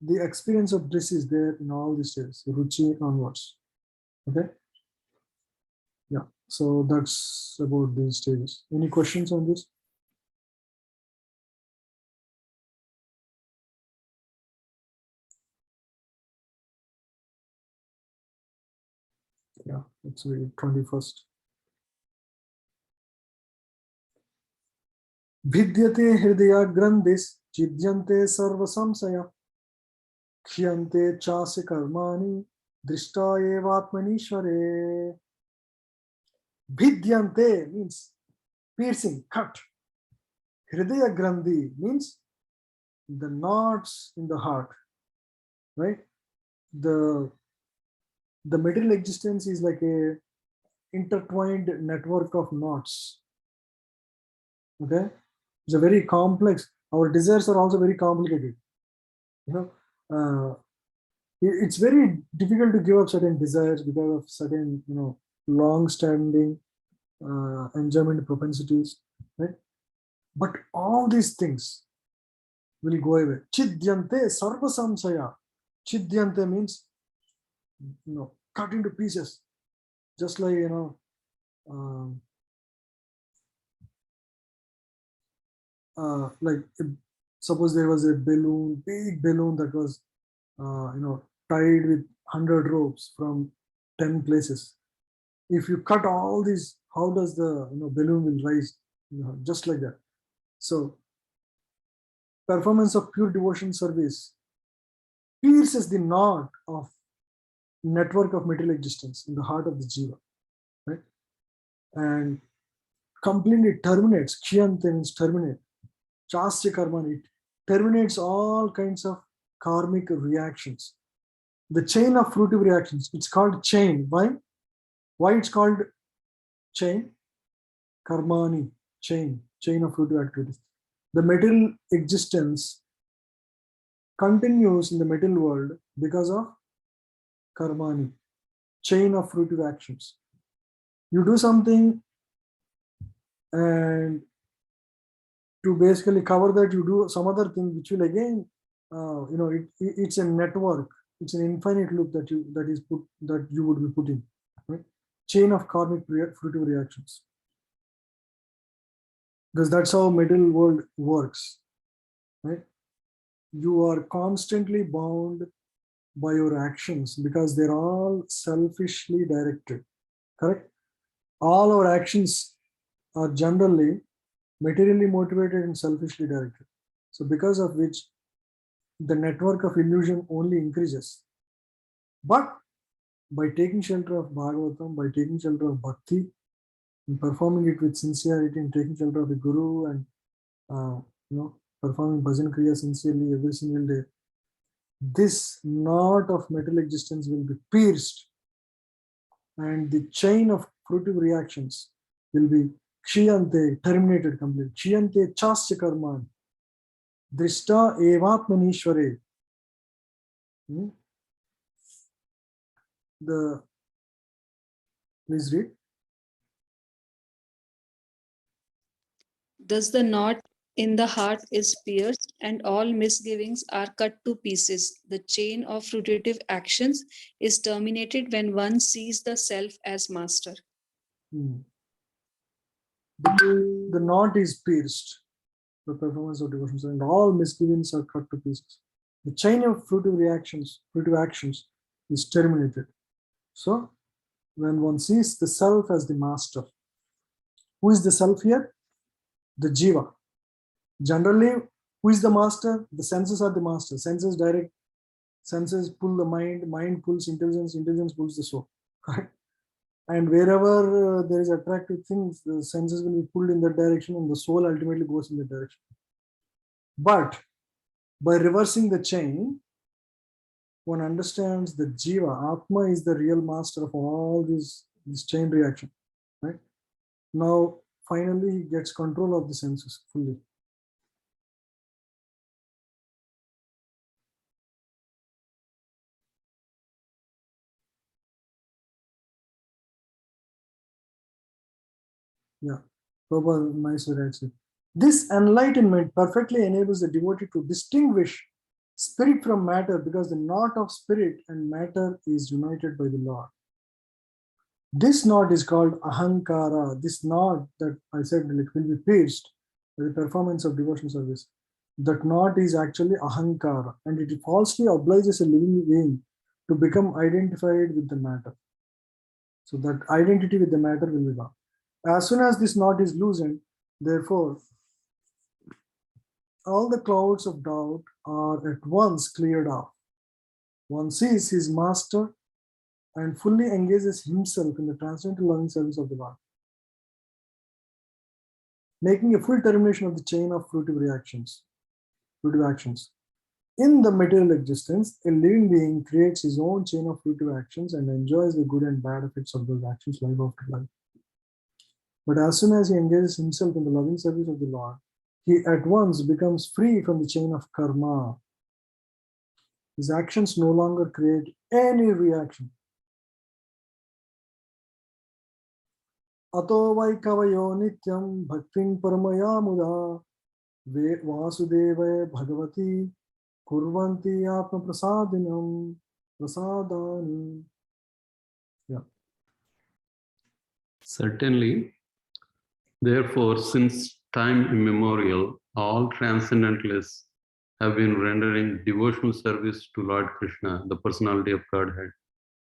the experience of bliss is there in all these stages, Ruchi onwards. Okay? Yeah, so that's about these stages. Any questions on this? Yeah, let's read 21st. Vidyate hridaya grandis chidyante sarva samsaya khyante chasya karmani drishta evatmanishvare. Vidyante means piercing, cut. Hridaya grandhi means the knots in the heart, right? The material existence is like a intertwined network of knots. Okay, it's a very complex. Our desires are also very complicated. You know, it's very difficult to give up certain desires because of certain, long-standing enjoyment propensities, right? But all these things will go away. Chidyante sarva samsaya. Chidyante means, cut into pieces, just like, um, like suppose there was a balloon, big balloon that was, tied with 100 ropes from 10 places. If you cut all these, how does the balloon will rise? Just like that. So performance of pure devotion service pierces the knot of network of material existence in the heart of the jiva, right? And completely terminates. Khyante means terminate. Chasya karma, it terminates all kinds of karmic reactions. The chain of fruitive reactions, it's called chain. Why? Why it's called chain? Karmani, chain of fruitive activities. The material existence continues in the material world because of karmani, chain of fruitive actions. You do something, and to basically cover that, you do some other thing which will again, it's a network. It's an infinite loop that you would be putting, right? Chain of karmic fruitive reactions. Because that's how material world works, right? You are constantly bound by your actions because they're all selfishly directed, correct? All our actions are generally materially motivated and selfishly directed. So because of which the network of illusion only increases. But by taking shelter of Bhagavatam, by taking shelter of Bhakti, and performing it with sincerity, and taking shelter of the Guru, and performing bhajan kriya sincerely every single day, this knot of material existence will be pierced, and the chain of fruitive reactions will be kshiyante, terminated completely. Kshiyante chasya karman, drishta evatmanishware. Please read. Thus the knot in the heart is pierced, and all misgivings are cut to pieces. The chain of fruitive actions is terminated when one sees the self as master. The knot is pierced, the performance of devotions, and all misgivings are cut to pieces. The chain of fruitive actions is terminated. So, when one sees the self as the master, who is the self here? The jiva. Generally, who is the master? The senses are the master. Senses direct, senses pull the mind, mind pulls intelligence, intelligence pulls the soul. Correct? And wherever there is attractive things, the senses will be pulled in that direction, and the soul ultimately goes in that direction. But by reversing the chain, one understands that Jiva, Atma, is the real master of all this chain reaction. Right? Now, finally, he gets control of the senses fully. Yeah, Prabhupada nicely writes it. This enlightenment perfectly enables the devotee to distinguish spirit from matter, because the knot of spirit and matter is united by the Lord. This knot is called ahankara. This knot that I said will be pierced by the performance of devotion service. That knot is actually ahankara, and it falsely obliges a living being to become identified with the matter. So that identity with the matter will be gone. As soon as this knot is loosened, therefore, all the clouds of doubt are at once cleared off. One sees his master and fully engages himself in the transcendental loving service of the Lord, making a full termination of the chain of fruitive actions. In the material existence, a living being creates his own chain of fruitive actions and enjoys the good and bad effects of those actions life after life. But as soon as he engages himself in the loving service of the Lord, he at once becomes free from the chain of karma. His actions no longer create any reaction. Ato vai kavayo nityam bhaktin paramaya muda vasudevaya bhagavati kurvanti atma prasadinam prasadani. Yeah. Certainly. Therefore, since time immemorial, all transcendentalists have been rendering devotional service to Lord Krishna, the personality of Godhead,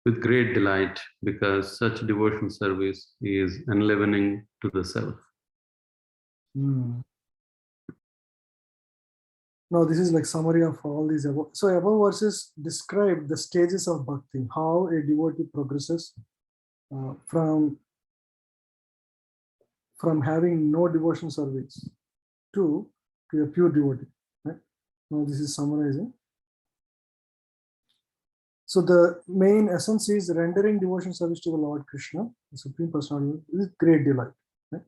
with great delight, because such devotional service is enlivening to the self. Now, this is like summary of all these above. So above verses describe the stages of bhakti, how a devotee progresses from having no devotion service to a pure devotee. Right? Now, this is summarizing. So the main essence is rendering devotion service to the Lord Krishna, the Supreme Personality, with great delight. Right?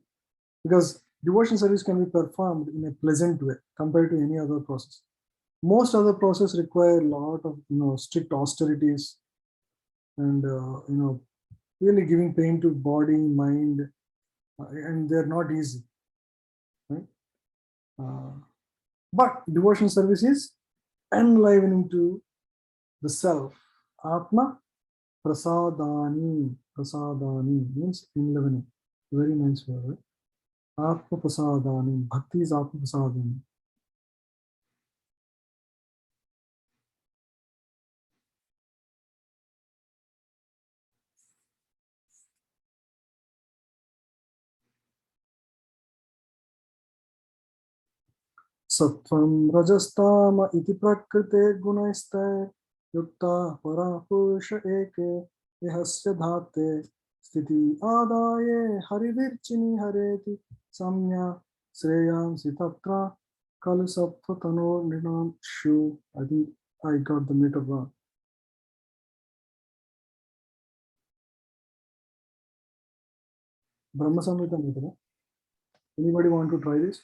Because devotion service can be performed in a pleasant way compared to any other process. Most other processes require a lot of strict austerities and really giving pain to body, mind, and they're not easy. Right? But devotion service is enlivening to the self. Atma prasadani. Prasadani means enlivening. Very nice word. Right? Atma prasadani. Bhakti is Atma prasadani. Sattvam rajastama iti prakrite gunaiste yukta parapurusha eke ihasya dhate sthiti adaye harivirchini hareti samya sreyam sitatra kalu sattva tanor nrinam shu. I think I got the meter wrong. Brahma Samhita meter. Anybody want to try this?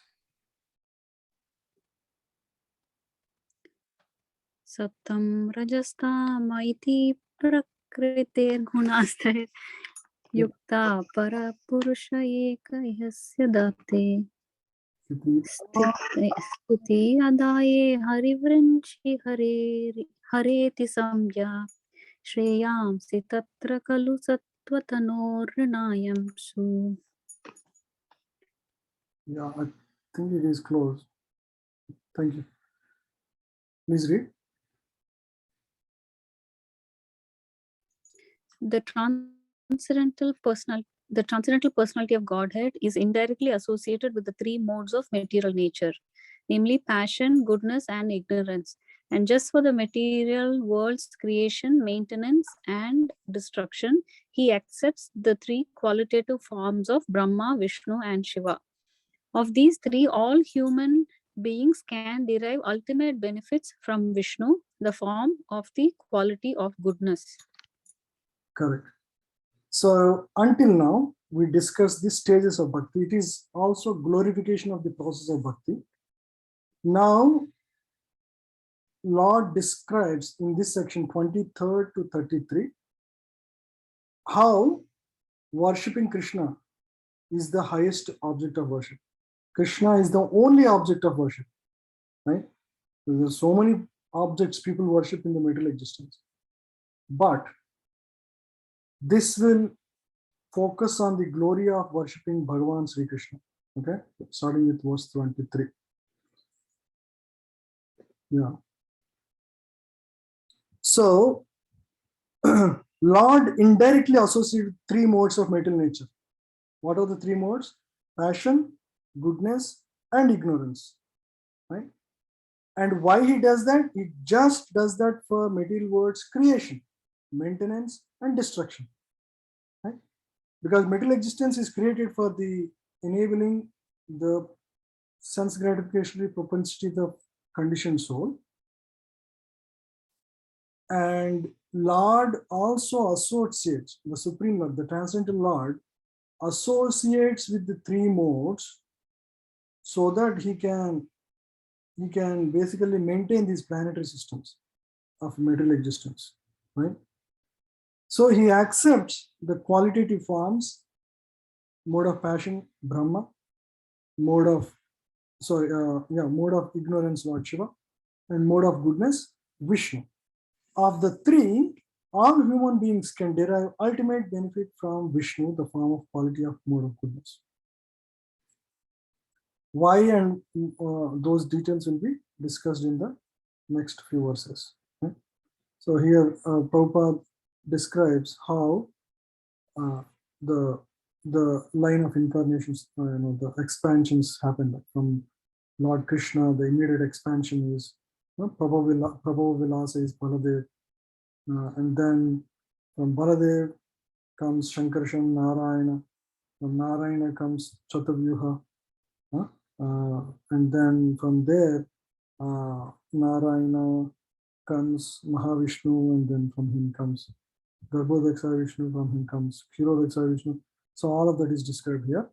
Sattam rajastama iti prakritirgunaste yukta para purusha eka ihasya date stuti adaye harivrinchi hareti samya shreyam sitatra kalu sattvatanor su. Yeah, I think it is close. Thank you. Please read. The transcendental personality of Godhead is indirectly associated with the three modes of material nature, namely passion, goodness, and ignorance. And just for the material world's creation, maintenance, and destruction, he accepts the three qualitative forms of Brahma, Vishnu, and Shiva. Of these three, all human beings can derive ultimate benefits from Vishnu, the form of the quality of goodness. Correct. So until now, we discussed the stages of bhakti. It is also glorification of the process of bhakti. Now, Lord describes in this section 23rd to 33 how worshipping Krishna is the highest object of worship. Krishna is the only object of worship, right? There are so many objects people worship in the material existence. But this will focus on the glory of worshipping Bhagavan Sri Krishna. Okay, starting with verse 23. Yeah. So, Lord indirectly associated three modes of material nature. What are the three modes? Passion, goodness, and ignorance. Right? And why he does that? He just does that for material world's creation, maintenance, and destruction. Right? Because material existence is created for the enabling the sense gratification propensity of the conditioned soul. And Lord also associates, the Supreme Lord, the Transcendental Lord, associates with the three modes so that he can basically maintain these planetary systems. of material existence, right? So he accepts the qualitative forms, mode of passion, Brahma, mode of mode of ignorance, Lord Shiva, and mode of goodness, Vishnu. Of the three, all human beings can derive ultimate benefit from Vishnu, the form of quality of mode of goodness. Why and those details will be discussed in the next few verses. Okay? So here Prabhupada describes how the line of incarnations, the expansions happened from Lord Krishna. The immediate expansion is Prabhu Vilasa is Baladev, and then from Baladev comes Shankarshan, Narayana. From Narayana comes Chatavyuha, and then from there Narayana comes Mahavishnu, and then from him comes Garbhodaksa Vishnu, from him comes Kshirodaksa Vishnu. So all of that is described here.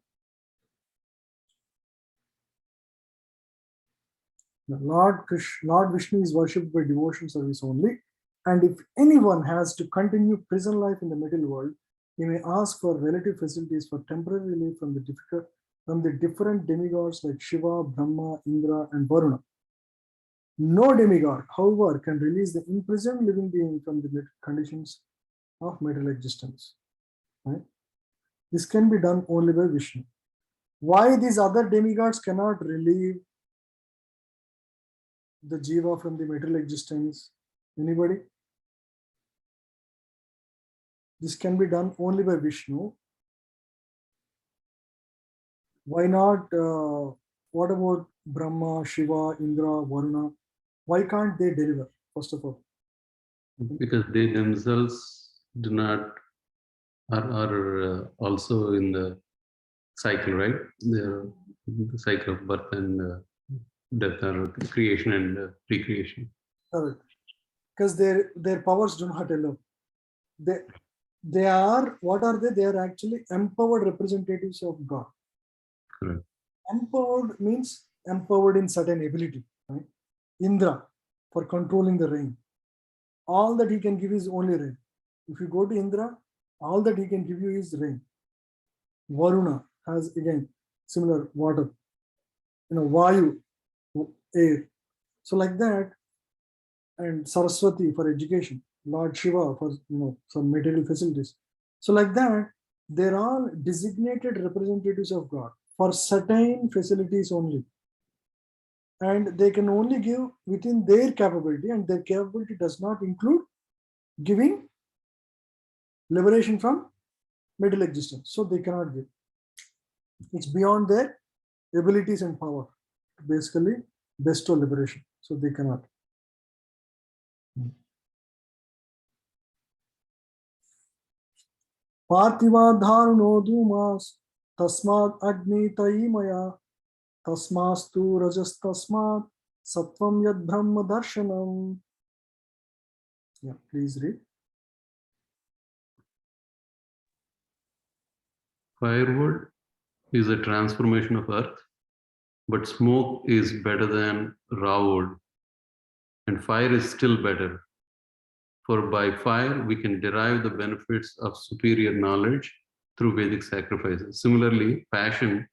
The Lord Vishnu is worshipped by devotion service only, and if anyone has to continue prison life in the middle world, he may ask for relative facilities for temporary relief from the different demigods like Shiva, Brahma, Indra, and Varuna. No demigod, however, can release the imprisoned living being from the conditions of material existence. Right? This can be done only by Vishnu. Why these other demigods cannot relieve the jiva from the material existence? Anybody? This can be done only by Vishnu. Why not? What about Brahma, Shiva, Indra, Varuna? Why can't they deliver, first of all? Because they themselves do not are also in the cycle, right? They're the cycle of birth and death, or creation and recreation. Correct. Because their powers do not allow. They are, what are they? They are actually empowered representatives of God. Correct. Empowered means empowered in certain ability. Right? Indra, for controlling the rain. All that he can give is only rain. If you go to Indra, all that he can give you is rain. Varuna has again similar water. Vayu, air. So like that, and Saraswati for education, Lord Shiva for some material facilities. So like that, they're all designated representatives of God for certain facilities only. And they can only give within their capability, and their capability does not include giving liberation from material existence. So they cannot give. It's beyond their abilities and power to basically bestow liberation. So they cannot. Parthivadharuno dhumas tasmad agni taimaya tasmastu rajas tasmad sattvam yad brahma darshanam. Yeah, please read. Firewood is a transformation of earth, but smoke is better than raw wood, and fire is still better. For by fire we can derive the benefits of superior knowledge through Vedic sacrifices. Similarly, passion,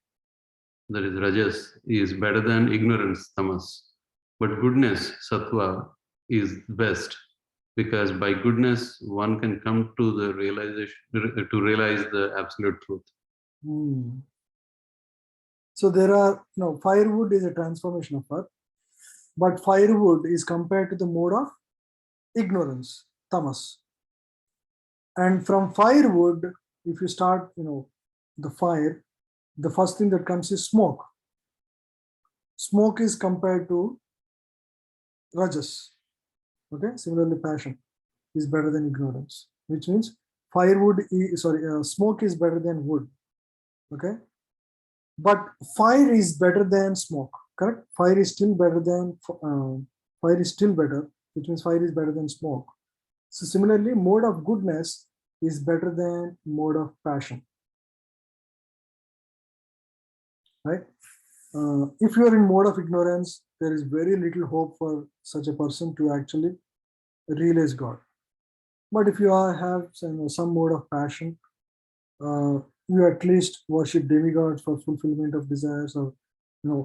that is Rajas, is better than ignorance, Tamas. But goodness, Sattva, is best, because by goodness one can come to the realization, to realize the absolute truth. So there are firewood is a transformation of earth, but firewood is compared to the mode of ignorance, tamas. And from firewood, if you start the fire, the first thing that comes is smoke. Smoke is compared to rajas. Okay, similarly passion is better than ignorance, which means smoke is better than wood. Okay, but fire is better than smoke. Correct? Fire is still better, which means fire is better than smoke. So similarly, mode of goodness is better than mode of passion. Right? If you are in mode of ignorance, there is very little hope for such a person to actually realize God. But if you have some mode of passion, you at least worship demigods for fulfillment of desires, or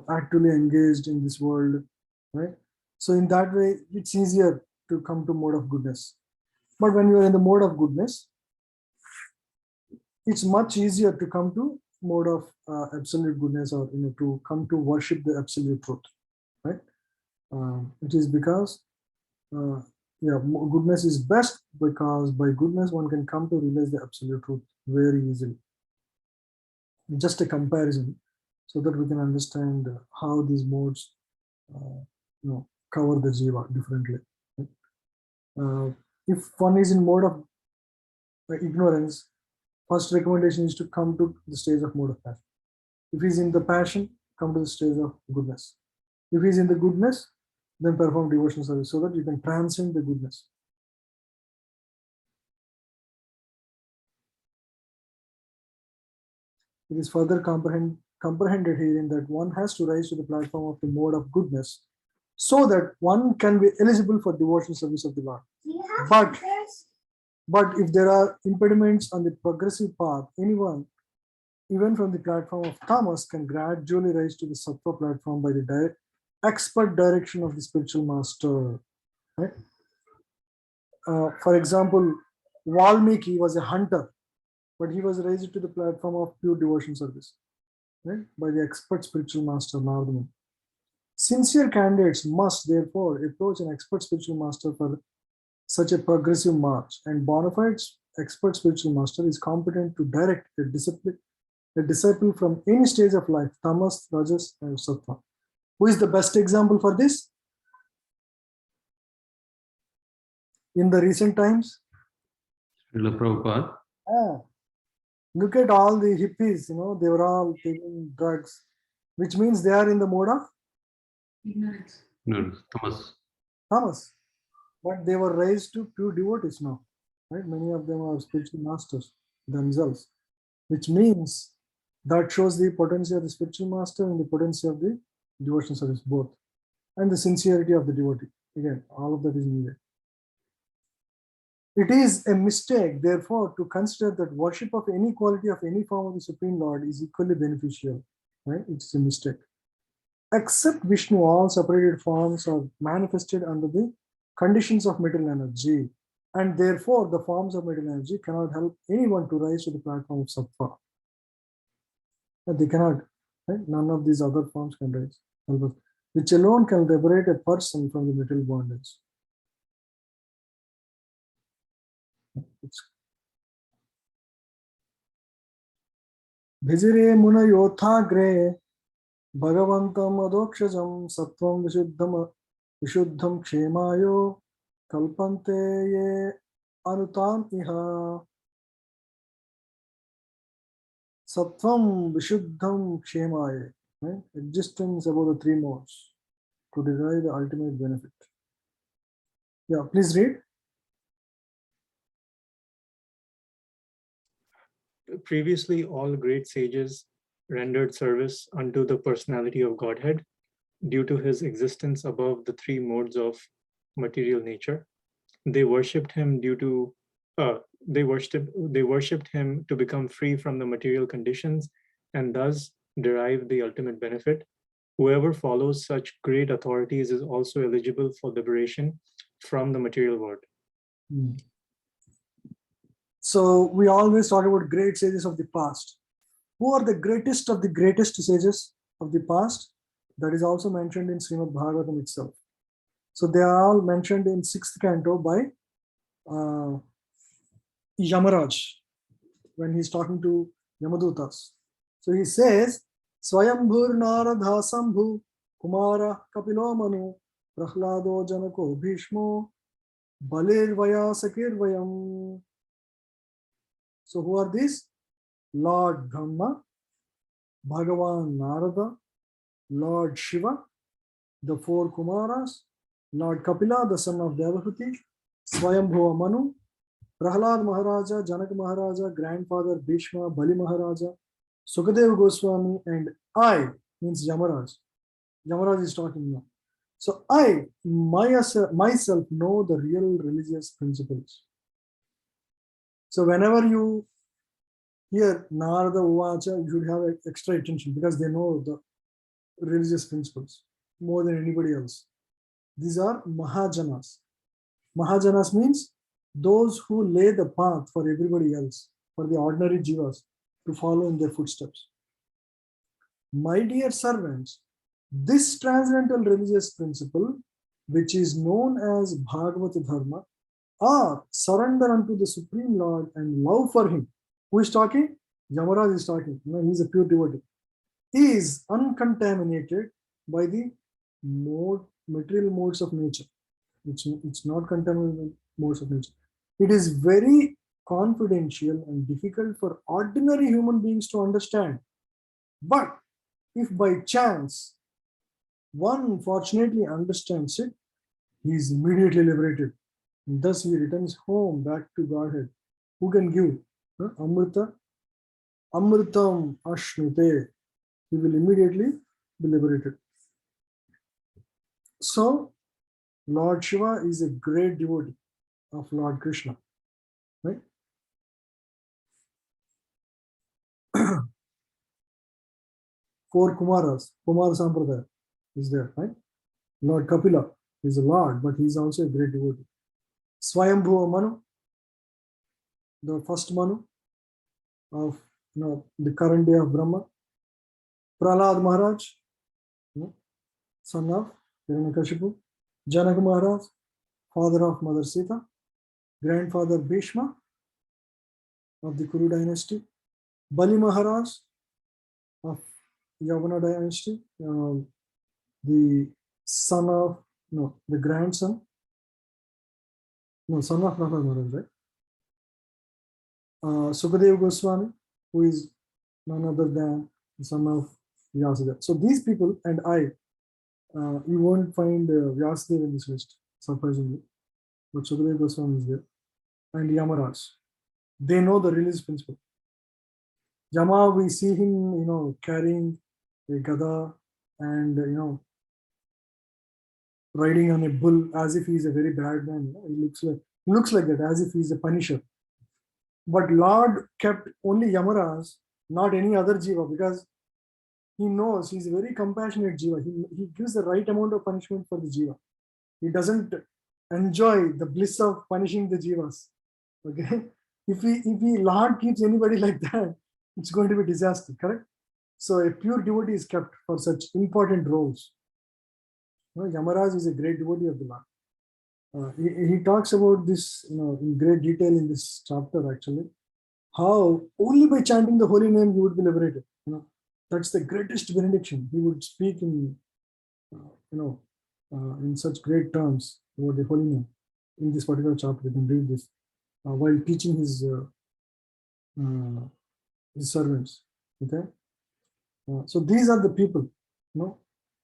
actively engaged in this world, right? So in that way, it's easier to come to mode of goodness. But when you are in the mode of goodness, it's much easier to come to mode of absolute goodness, or to come to worship the absolute truth, right? It is because goodness is best, because by goodness one can come to realize the absolute truth very easily. Just a comparison, so that we can understand how these modes cover the jiva differently. If one is in mode of ignorance, first recommendation is to come to the stage of mode of passion. If he's in the passion, come to the stage of goodness. If he's in the goodness, then perform devotional service, so that you can transcend the goodness. It is further comprehended herein that one has to rise to the platform of the mode of goodness, so that one can be eligible for devotional service of the Lord. But if there are impediments on the progressive path, anyone, even from the platform of tamas, can gradually rise to the sattva platform by the expert direction of the spiritual master. Right? For example, Valmiki was a hunter, but he was raised to the platform of pure devotion service, right, by the expert spiritual master Narada Muni. Sincere candidates must therefore approach an expert spiritual master for such a progressive march, and bona fide expert spiritual master is competent to direct a disciple from any stage of life, tamas, rajas, and sattva. Who is the best example for this? In the recent times, Srila Prabhupada. Look at all the hippies, they were all taking drugs, which means they are in the mode of Ignorance. No, tamas. But they were raised to pure devotees now, right? Many of them are spiritual masters themselves, which means that shows the potency of the spiritual master and the potency of the devotional service, both, and the sincerity of the devotee. Again, all of that is needed. It is a mistake, therefore, to consider that worship of any quality of any form of the Supreme Lord is equally beneficial. Right? It's a mistake. Except Vishnu, all separated forms are manifested under the conditions of material energy, and therefore the forms of material energy cannot help anyone to rise to the platform of sattva. They cannot. Right? None of these other forms can rise, which alone can liberate a person from the material bondage. Bhijire muna yothagre bhagavantam adokshajam sattvam vishuddham kshemayo kalpante ye anutam iha. Sattvam vishuddham kshemaye, right? Existence about the three modes to derive the ultimate benefit. Yeah, please read. Previously, all great sages rendered service unto the personality of Godhead due to his existence above the three modes of material nature. They worshipped him they worshipped him to become free from the material conditions and thus derive the ultimate benefit. Whoever follows such great authorities is also eligible for liberation from the material world. So we always talk about great sages of the past. Who are the greatest of the greatest sages of the past? That is also mentioned in Srimad Bhagavatam itself. So they are all mentioned in 6th canto by Yamaraj when he's talking to Yamadutas. So he says, Swayambhur Narada Sambhu Kumara Kapilo Manu Prahlado Janako Bhishmo Balir Vaya Sakir Vayam. So who are these? Lord Brahma, Bhagavan Narada, Lord Shiva, the 4 Kumaras, Lord Kapila, the son of Devahuti, Swayambhuva Manu, Prahlad Maharaja, Janak Maharaja, grandfather Bhishma, Bali Maharaja, Sukadev Goswami, and I, means Yamaraj. Yamaraj is talking now. So I myself know the real religious principles. So whenever you hear Narada Uvacha, you should have extra attention because they know the religious principles more than anybody else. These are Mahajanas. Mahajanas means those who lay the path for everybody else, for the ordinary jivas to follow in their footsteps. My dear servants, this transcendental religious principle, which is known as Bhagavata Dharma, or surrender unto the Supreme Lord and love for Him. Who is talking? Yamaraj is talking. He is a pure devotee. He is uncontaminated by the material modes of nature. It's not contaminated modes of nature. It is very confidential and difficult for ordinary human beings to understand. But if by chance one fortunately understands it, he is immediately liberated. And thus he returns home back to Godhead. Who can give? Amrita. Amritam Ashnute. He will immediately be liberated. So, Lord Shiva is a great devotee of Lord Krishna. Right? Four Kumaras, Kumar Sampradaya is there, right? Lord Kapila is a Lord, but he is also a great devotee. Swayambhuva Manu, the first Manu of the current day of Brahma. Prahlad Maharaj, son of Hiranyakashipu. Janak Maharaj, father of Mother Sita. Grandfather Bhishma of the Kuru dynasty. Bali Maharaj of Yavana dynasty, the son of, the grandson, son of Prahlad Maharaj, right? Sukadeva Goswami, who is none other than the son of Vyasadeva. So these people and I, you won't find Vyasadeva in this list, surprisingly, but Sukadeva Goswami is there, and Yamaraj. They know the religious principle. Yama, we see him, carrying a gada and, riding on a bull as if he is a very bad man. He looks like that, as if he is a punisher. But Lord kept only Yamaraj, not any other jiva, because he knows he's a very compassionate jiva. He gives the right amount of punishment for the jiva. He doesn't enjoy the bliss of punishing the jivas. Okay, if he Lord keeps anybody like that, it's going to be disaster. Correct. So a pure devotee is kept for such important roles. Yamaraj is a great devotee of the Lord. He talks about this, in great detail in this chapter. Actually, how only by chanting the holy name you would be liberated. That's the greatest benediction. He would speak in, in such great terms about the holy name in this particular chapter. You can read this while teaching his servants. Okay, so these are the people.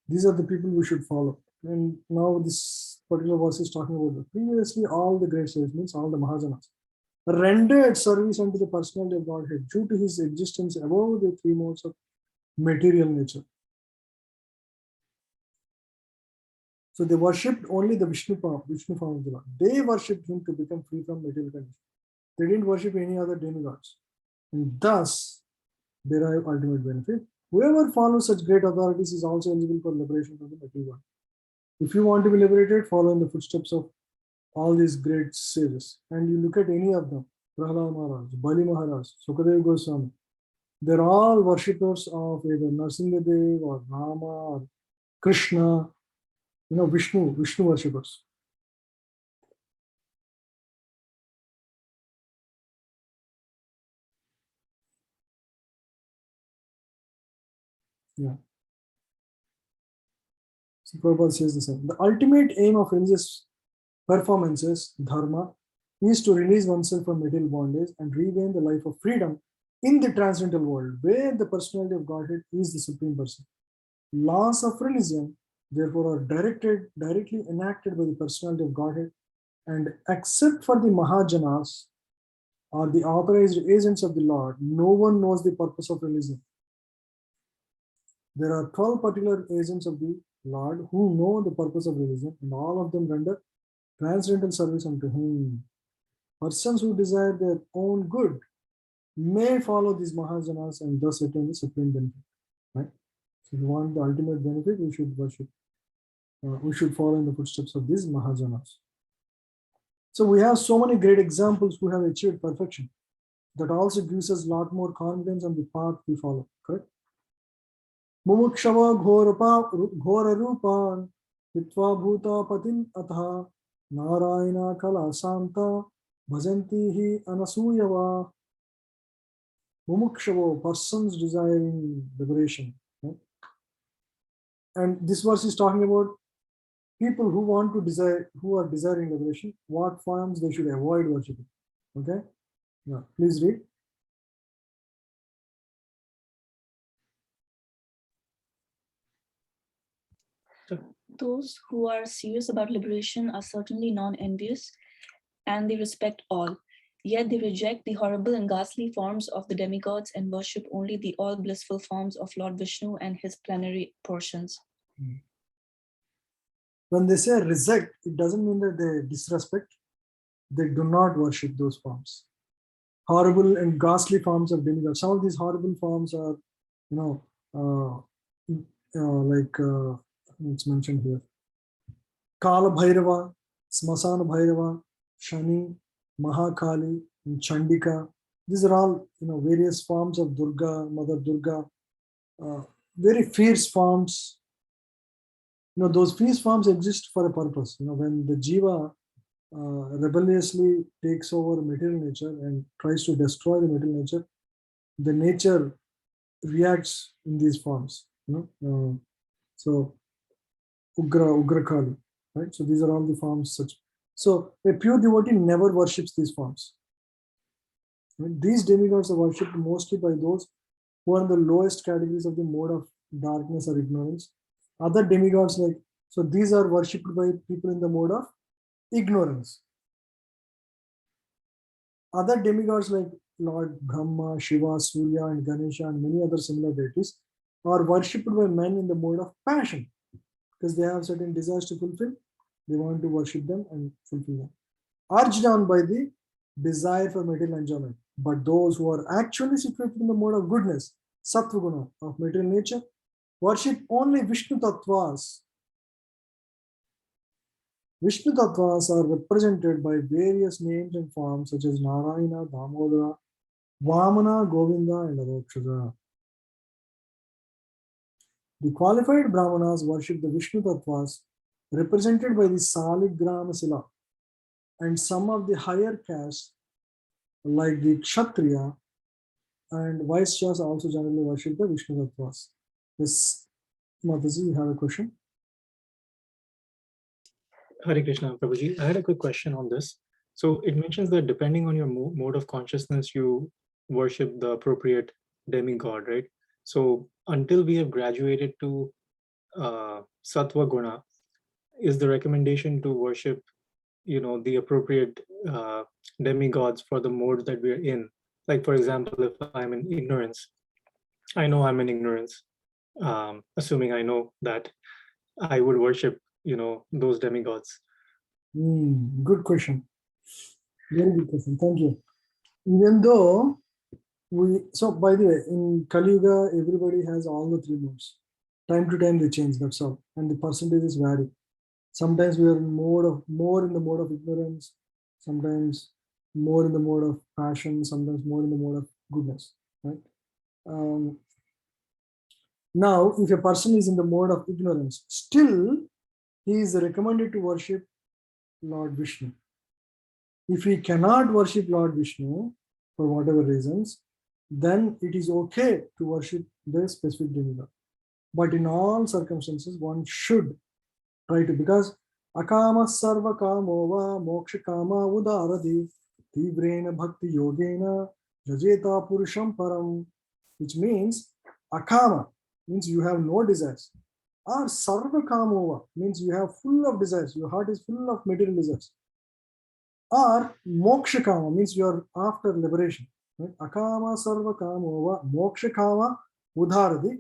These are the people we should follow. And now this particular verse is talking about the previously all the great sages, means all the Mahajanas, rendered service unto the personality of Godhead due to his existence above the three modes of material nature. So they worshipped only the Vishnu form of the Lord. They worshipped him to become free from material condition. They didn't worship any other demigods. And thus derive ultimate benefit. Whoever follows such great authorities is also eligible for liberation from the material world. If you want to be liberated, follow in the footsteps of all these great sages. And you look at any of them, Prahlad Maharaj, Bali Maharaj, Sukadeva Goswami, they're all worshippers of either Narsingadev or Rama or Krishna, Vishnu worshippers. Yeah. So Prabhupada says the same. The ultimate aim of religious performances, dharma, is to release oneself from material bondage and regain the life of freedom in the transcendental world, where the personality of Godhead is the supreme person. Laws of religion, therefore, are directly enacted by the personality of Godhead, and except for the Mahajanas or the authorized agents of the Lord, no one knows the purpose of religion. There are 12 particular agents of the Lord, who know the purpose of religion, and all of them render transcendental service unto him. Persons who desire their own good may follow these Mahajanas and thus attain the supreme benefit. Right? So if you want the ultimate benefit, we should worship. We should follow in the footsteps of these Mahajanas. So we have so many great examples who have achieved perfection. That also gives us a lot more confidence on the path we follow. Correct? Mumukshava ghora rupan hitva bhuta patin atha narayana kala santa bhajanti hi anasuyava. Mumukshava, persons desiring liberation. Right? And this verse is talking about people who want to desire, who are desiring liberation, what forms they should avoid worshiping. Okay? Yeah, please read. Those who are serious about liberation are certainly non-envious, and they respect all. Yet they reject the horrible and ghastly forms of the demigods and worship only the all-blissful forms of Lord Vishnu and his plenary portions. When they say reject, it doesn't mean that they disrespect. They do not worship those forms. Horrible and ghastly forms of demigods. Some of these horrible forms are, it's mentioned here. Kala Bhairava, Smasana Bhairava, Shani, Mahakali, and Chandika. These are all, various forms of Durga, Mother Durga, very fierce forms. Those fierce forms exist for a purpose. When the jiva rebelliously takes over material nature and tries to destroy the material nature, the nature reacts in these forms. So Ugra Kali, right? So these are all the forms such. So a pure devotee never worships these forms. These demigods are worshipped mostly by those who are in the lowest categories of the mode of darkness or ignorance. Other demigods so these are worshipped by people in the mode of ignorance. Other demigods like Lord Brahma, Shiva, Surya, and Ganesha, and many other similar deities are worshipped by men in the mode of passion, because they have certain desires to fulfill. They want to worship them and fulfill them, urged on by the desire for material enjoyment. But those who are actually situated in the mode of goodness, Sattva Guna, of material nature, worship only Vishnu Tattvas. Vishnu Tattvas are represented by various names and forms such as Narayana, Damodara, Vamana, Govinda, and Adokshada. The qualified Brahmanas worship the Vishnu Tattvas represented by the Saligrama Sila, and some of the higher castes like the Kshatriya and Vaishyas also generally worship the Vishnu Tattvas. Yes, Mataji, you have a question? Hare Krishna, Prabhuji. I had a quick question on this. So it mentions that depending on your mode of consciousness, you worship the appropriate demigod, right? So until we have graduated to Sattva Guna, is the recommendation to worship, the appropriate demigods for the mode that we are in? Like, for example, if I'm in ignorance, I know I'm in ignorance, assuming I know that, I would worship, those demigods. Good question. Very good question. Thank you. Even though so by the way, in Kali Yuga, everybody has all the three modes. Time to time they change, that's all. And the percentages vary. Sometimes we are more in the mode of ignorance, sometimes more in the mode of passion, sometimes more in the mode of goodness, right? Now, if a person is in the mode of ignorance, still he is recommended to worship Lord Vishnu. If he cannot worship Lord Vishnu for whatever reasons, then it is okay to worship the specific demigod. But in all circumstances, one should try to, because akama sarva kamo va moksha kama udaradi tivrena bhakti yogena jajeta purusham param, which means akama means you have no desires, or sarva kamova means you have full of desires, your heart is full of material desires, or moksha kama means you are after liberation, right? Akama sarva kamova moksha kama udharadi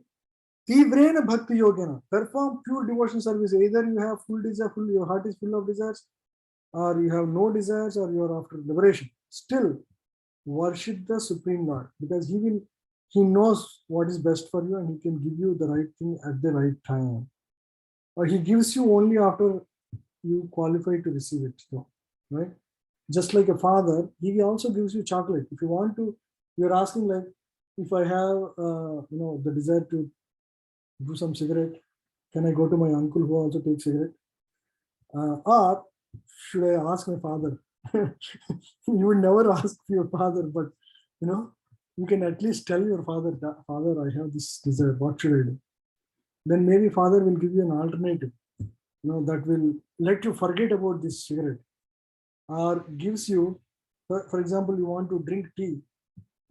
Tivrena bhakti yogena. Perform pure devotion service. Either you have full desire, your heart is full of desires, or you have no desires, or you are after liberation. Still, worship the Supreme Lord, because He knows what is best for you, and He can give you the right thing at the right time. Or He gives you only after you qualify to receive it, right? Just like a father, He also gives you chocolate. If you want to, you're asking like, if I have, the desire to do some cigarette, can I go to my uncle who also takes cigarette? Or should I ask my father? You would never ask your father, but you can at least tell your father, Father, I have this desire, what should I do? Then maybe father will give you an alternative, that will let you forget about this cigarette, or gives you, for example, you want to drink tea,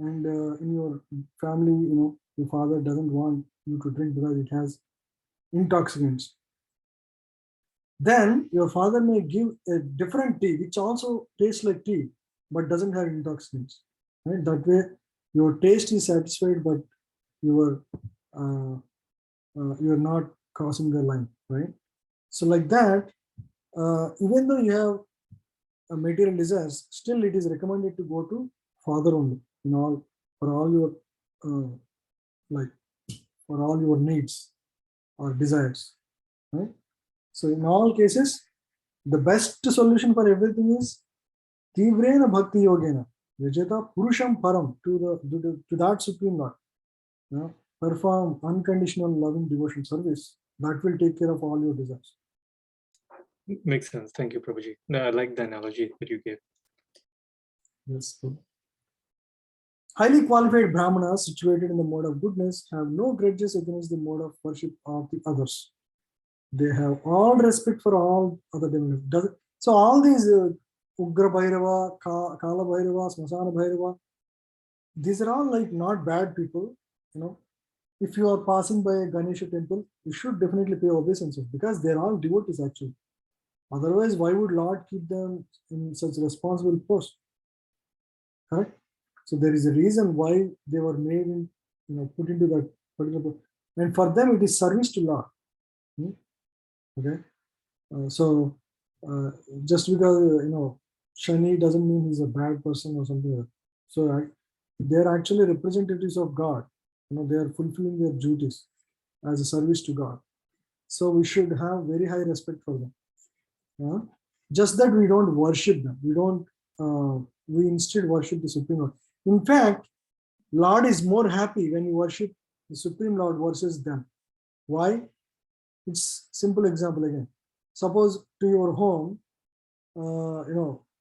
and in your family, your father doesn't want you to drink because it has intoxicants. Then your father may give a different tea which also tastes like tea but doesn't have intoxicants. Right? That way, your taste is satisfied, but you're not crossing the line, right? So like that, even though you have a material desires, still it is recommended to go to Father only for all your for all your needs or desires, right? So in all cases, the best solution for everything is Tivrena Bhakti Yogena, Vijeta Purusham Param, to that Supreme Lord. Perform unconditional loving devotion service. That will take care of all your desires. Makes sense. Thank you, Prabhuji. No, I like the analogy that you gave. Yes, good. Highly qualified Brahmanas situated in the mode of goodness have no grudges against the mode of worship of the others. They have all respect for all other divinities. So all these Ugra Bhairava, Kala Bhairava, Smasana Bhairava, these are all like not bad people. If you are passing by a Ganesha temple, you should definitely pay obeisances because they're all devotees actually. Otherwise, why would Lord keep them in such responsible post? Correct? So there is a reason why they were made in, put into that particular post. And for them, it is service to Lord. Okay. Just because Shani doesn't mean he's a bad person or something like that. So they are actually representatives of God. They are fulfilling their duties as a service to God. So we should have very high respect for them. Just that we don't worship them. We instead worship the Supreme Lord. In fact, Lord is more happy when you worship the Supreme Lord versus them. Why? It's simple example again. Suppose to your home,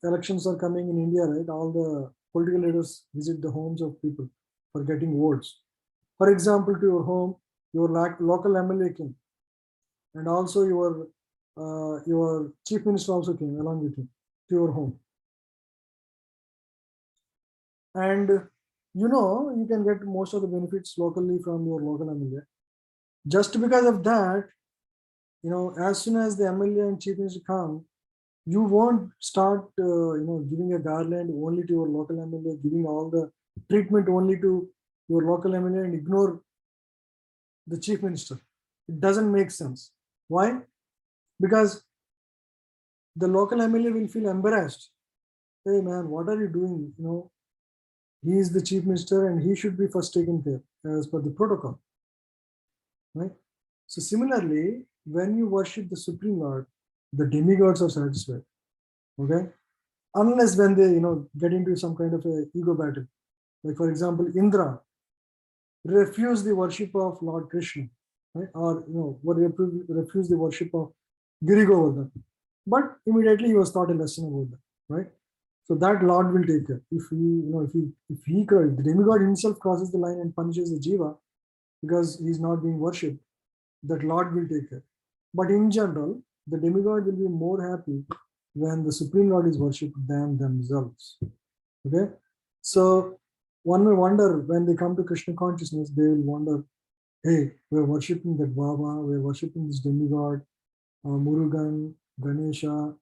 elections are coming in India, right? All the political leaders visit the homes of people for getting votes. For example, to your home, your local MLA came, and also your chief minister also came along with him to your home. And you can get most of the benefits locally from your local MLA. Just because of that, as soon as the MLA and chief minister come, you won't start, giving a garland only to your local MLA, giving all the treatment only to your local MLA and ignore the chief minister. It doesn't make sense. Why? Because the local MLA will feel embarrassed. Hey man, what are you doing? He is the chief minister and he should be first taken care as per the protocol. Right? So similarly, when you worship the Supreme Lord, the demigods are satisfied. Okay? Unless when they, get into some kind of a ego battle. Like for example, Indra refused the worship of Lord Krishna, right? Or refused the worship of Giri Govardhan. But immediately he was taught a lesson about that, right? So that Lord will take care. If the demigod himself crosses the line and punishes the jiva because he's not being worshipped, that Lord will take care. But in general, the demigod will be more happy when the Supreme Lord is worshipped than themselves. Okay? So one may wonder when they come to Krishna consciousness, they will wonder, hey, we're worshipping that Baba, we're worshipping this demigod, Murugan, Ganesha.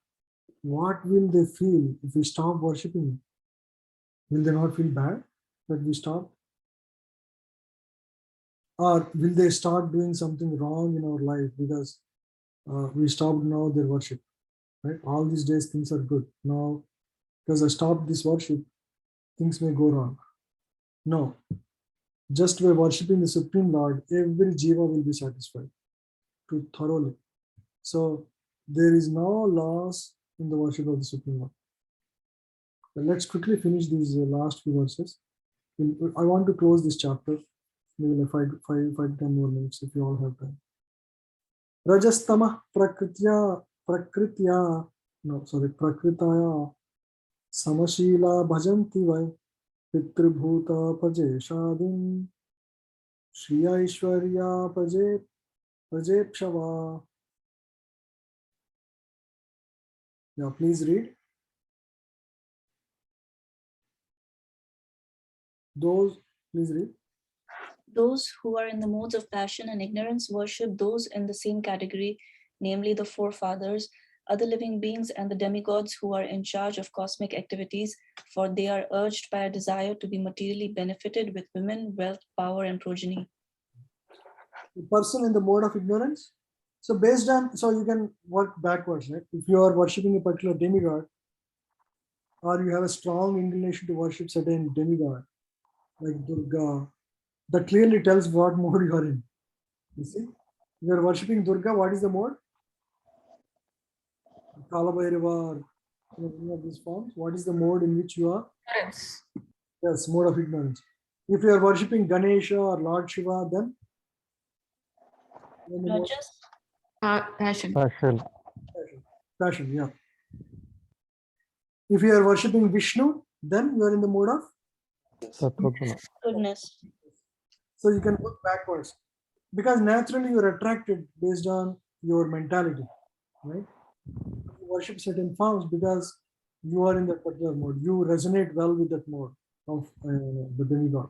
What will they feel if we stop worshipping him? Will they not feel bad that we stop? Or will they start doing something wrong in our life because we stopped now their worship? Right? All these days things are good. Now, because I stopped this worship, things may go wrong. No. Just by worshipping the Supreme Lord, every jiva will be satisfied thoroughly. So there is no loss in the worship of the Supreme Lord. But let's quickly finish these last few verses. I want to close this chapter. Maybe like 5 to 10 more minutes if you all have time. Rajastama prakritya prakritaya samashila bhajanti vai pitribhuta pajeshadin shriya ishwarya pajepshava. Yeah, please read. Please read. Those who are in the modes of passion and ignorance worship those in the same category, namely the forefathers, other living beings, and the demigods who are in charge of cosmic activities, for they are urged by a desire to be materially benefited with women, wealth, power, and progeny. The person in the mode of ignorance. So based on, so you can work backwards, right? If you are worshipping a particular demigod, or you have a strong inclination to worship certain demigod, like Durga, that clearly tells what mode you are in. You see, you are worshipping Durga. What is the mode? Kalabhairava, any of these forms. What is the mode in which you are? Ignorance. Yes, mode of ignorance. If you are worshipping Ganesha or Lord Shiva, then the mode- Rajas, Passion. passion, yeah. If you are worshipping Vishnu, then you are in the mode of goodness. So you can work backwards because naturally you are attracted based on your mentality, right? You worship certain forms because you are in that particular mode. You resonate well with that mode of the demigod.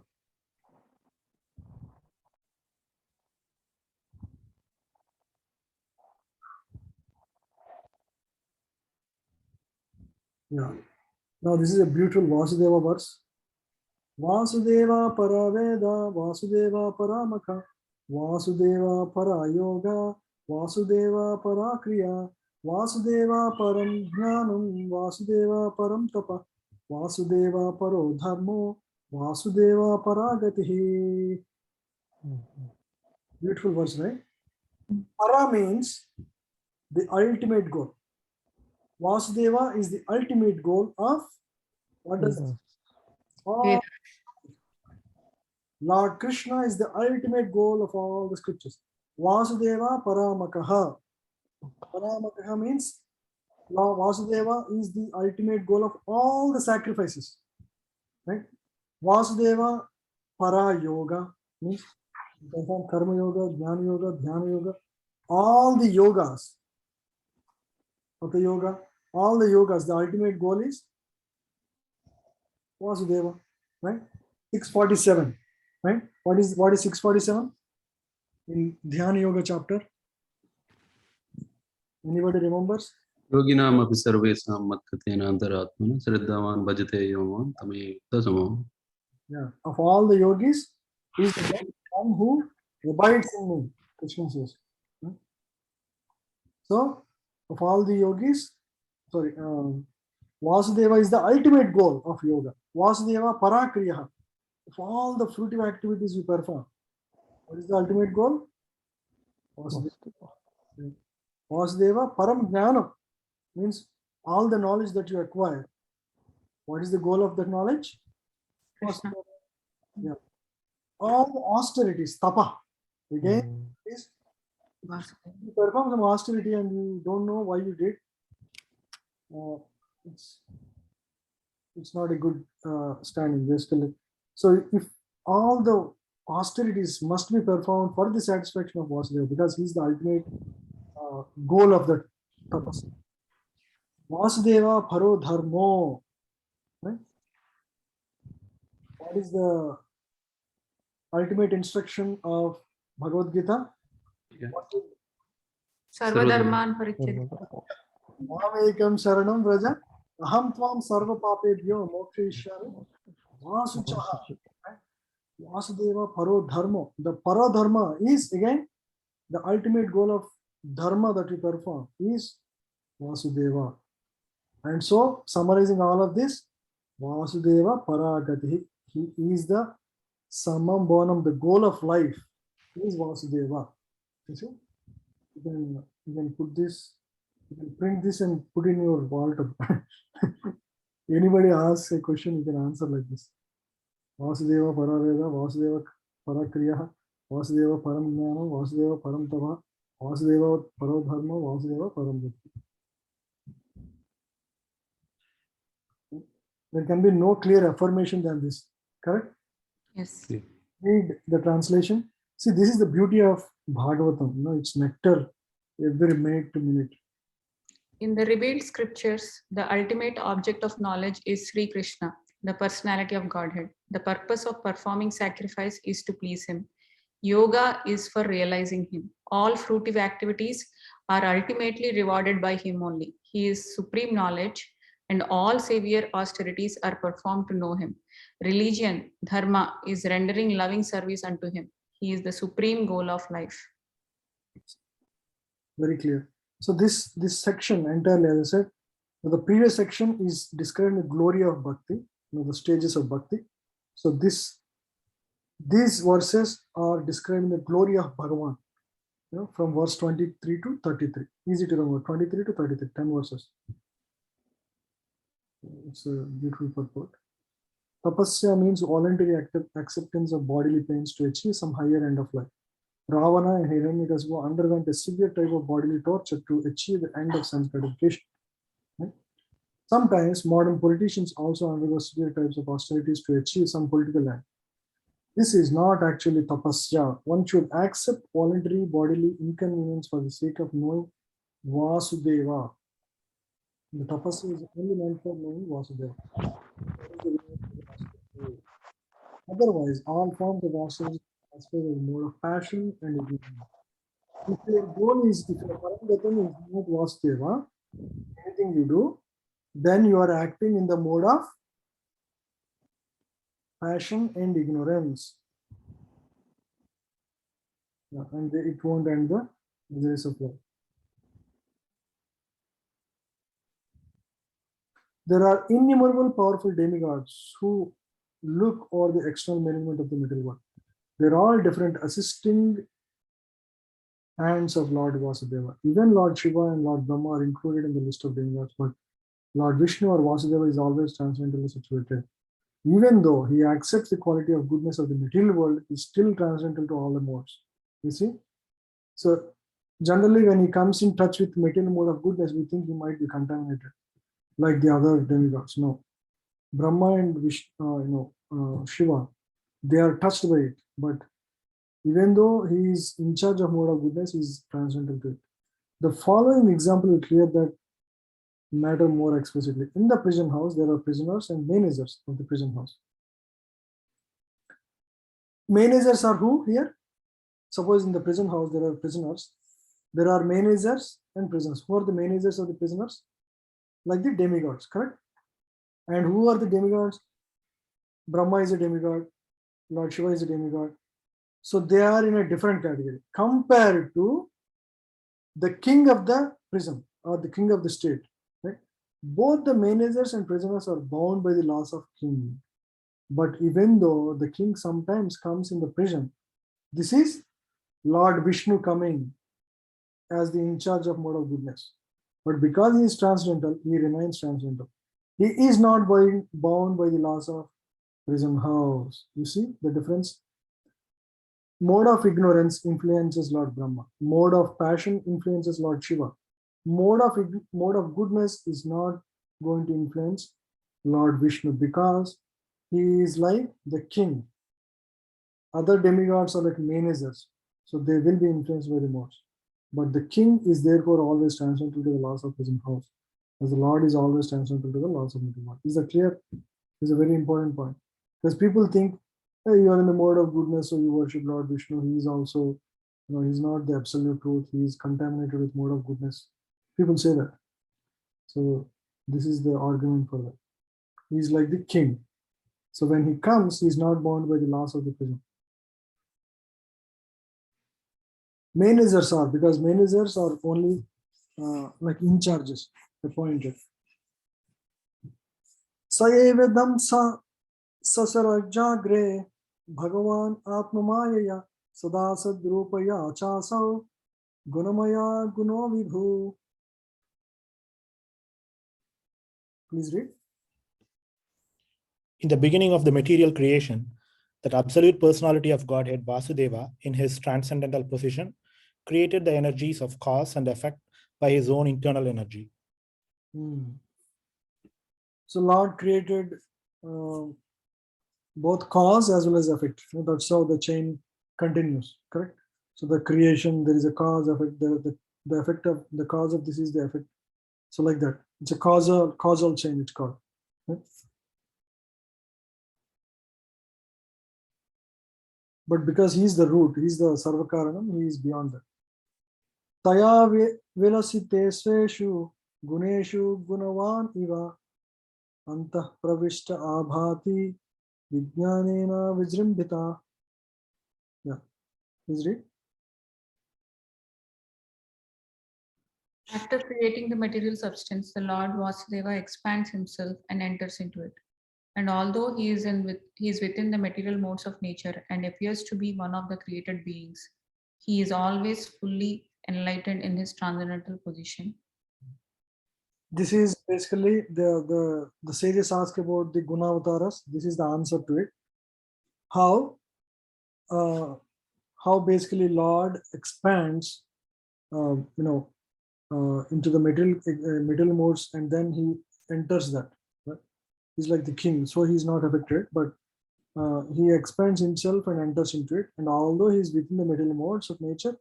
Yeah. Now this is a beautiful Vasudeva verse. Vasudeva paraveda, Vasudeva paramaka, Vasudeva parayoga, Vasudeva parakriya, Vasudeva param jnanam, Vasudeva param tapa, Vasudeva paro dharmo, Vasudeva paragatihi. Beautiful verse, right? Para means the ultimate goal. Vasudeva is the ultimate goal of what does all Lord Krishna is the ultimate goal of all the scriptures. Vasudeva paramakaha. Paramakaha means Lord Vasudeva is the ultimate goal of all the sacrifices. Right? Vasudeva para yoga means perform karma yoga, jnana yoga, dhyana yoga, all the yogas of the yoga, all the yogas, the ultimate goal is Vasudeva, right? 647. Right? What is 647 in Dhyana Yoga chapter? Anybody remembers? Yoginam api sarvesam matkatena antaratmana sriddhavan bhajate yoman tame tasamo. Yeah, of all the yogis, is the one who abides in me, Krishna says. So, of all the yogis, sorry, Vasudeva is the ultimate goal of yoga. Vasudeva parakriya. Of all the fruitive activities you perform, what is the ultimate goal? Vasudeva param jnanam means all the knowledge that you acquire. What is the goal of that knowledge? Krishna. Yeah. All the austerities, tapa. Again, is you perform some austerity and you don't know why you did. It's not a good standing, basically. So if all the austerities must be performed for the satisfaction of Vasudeva, because he's the ultimate goal of the tapas. Vasudeva paro dharmo. Right? What is the ultimate instruction of Bhagavad Gita? Sarvadharman parityajya. Mamekam sharanam vraja aham tvam sarva papebhyo mokshayishyami. Vasuchaha. Vasudeva Paro Dharma. The Para Dharma is again the ultimate goal of dharma that we perform is Vasudeva. And so, summarizing all of this, Vasudeva Paragati. He is the Samam Bonam, the goal of life is Vasudeva. You see? You can put this, you can print this and put in your vault. Anybody asks a question, you can answer like this. Vasudeva Paraveda, Vasudeva Parakriya, Vasudeva Paramjnana, Vasudeva Paramtava, Vasudeva Parodharma, Vasudeva Parambhakti. There can be no clear affirmation than this, correct? Yes. Read the translation. See, this is the beauty of Bhagavatam. You know, it's nectar every minute to minute. In the revealed scriptures, the ultimate object of knowledge is Sri Krishna, the personality of Godhead. The purpose of performing sacrifice is to please him. Yoga is for realizing him. All fruitive activities are ultimately rewarded by him only. He is supreme knowledge, and all savior austerities are performed to know him. Religion, dharma, is rendering loving service unto him. He is the supreme goal of life. Very clear. So this section entirely, as I said, the previous section is describing the glory of bhakti, the stages of bhakti. So these verses are describing the glory of Bhagavan, from verse 23 to 33. Easy to remember, 23 to 33, 10 verses. It's a beautiful purport. Tapasya means voluntary acceptance of bodily pains to achieve some higher end of life. Ravana and Hiranyakasipu underwent a severe type of bodily torture to achieve the end of sense gratification. Right? Sometimes modern politicians also undergo severe types of austerities to achieve some political end. This is not actually tapasya. One should accept voluntary bodily inconvenience for the sake of knowing Vasudeva. The tapasya is only meant for knowing Vasudeva. Otherwise, all forms of austerities are a mode of passion and ignorance. If your goal is, if your Paramgatam is not Vasudeva, anything you do, then you are acting in the mode of passion and ignorance. And it won't end the grace of life. There are innumerable powerful demigods who look over the external management of the middle world. They're all different assisting hands of Lord Vasudeva. Even Lord Shiva and Lord Brahma are included in the list of demigods, but Lord Vishnu or Vasudeva is always transcendentally situated. Even though he accepts the quality of goodness of the material world, he is still transcendental to all the modes. You see? So generally when he comes in touch with material mode of goodness, we think he might be contaminated like the other demigods. No. Brahma and Vishnu, Shiva, they are touched by it, but even though he is in charge of mode of goodness, he is transcendental to it. The following example will clear that matter more explicitly. In the prison house, there are prisoners and managers of the prison house. Managers are who here? Suppose in the prison house there are prisoners. There are managers and prisoners. Who are the managers of the prisoners? Like the demigods, correct? And who are the demigods? Brahma is a demigod. Lord Shiva is a demigod. So they are in a different category compared to the king of the prison or the king of the state. Right? Both the managers and prisoners are bound by the laws of king. But even though the king sometimes comes in the prison, this is Lord Vishnu coming as the in charge of mode of goodness. But because he is transcendental, he remains transcendental. He is not bound by the laws of prison house. You see the difference? Mode of ignorance influences Lord Brahma. Mode of passion influences Lord Shiva. Mode of goodness is not going to influence Lord Vishnu because he is like the king. Other demigods are like managers, so they will be influenced by the modes. But the king is therefore always transcendental to the laws of prison house, as the Lord is always transcendental to the laws of middle world. Is that clear? This is a very important point. Because people think, hey, you are in the mode of goodness, so you worship Lord Vishnu. He is also, he's not the absolute truth. He is contaminated with mode of goodness. People say that. So this is the argument for that. He is like the king. So when he comes, he's not bound by the laws of the prism. Managers are, because managers are only like in charges, appointed. Sayevedam sa sasarajagre Bhagavan Atmamayaya Sada Sadrupaya Chasau Gunamaya Guno Vibhu. Please read. In the beginning of the material creation, that absolute personality of Godhead Vasudeva, in his transcendental position, created the energies of cause and effect by his own internal energy. So Lord created both cause as well as effect. That's how the chain continues, correct? So the creation, there is a cause, effect, the effect of the cause of this is the effect. So like that, it's a causal chain, it's called. Right? But because he is the root, he is the Sarvakaranam, he is beyond that. Taya vilasite sveshu guneshu gunavan iva antah pravishta abhati vijnanena vijrimbhita. Yeah, please read. After creating the material substance, the Lord Vasudeva expands himself and enters into it. And although he is within the material modes of nature and appears to be one of the created beings, he is always fully enlightened in his transcendental position. This is basically the sages ask about the guna avataras. This is the answer to it. How basically Lord expands, into the material modes, and then he enters that. Right? He's like the king, so he's not affected, but he expands himself and enters into it. And although he's within the material modes of nature,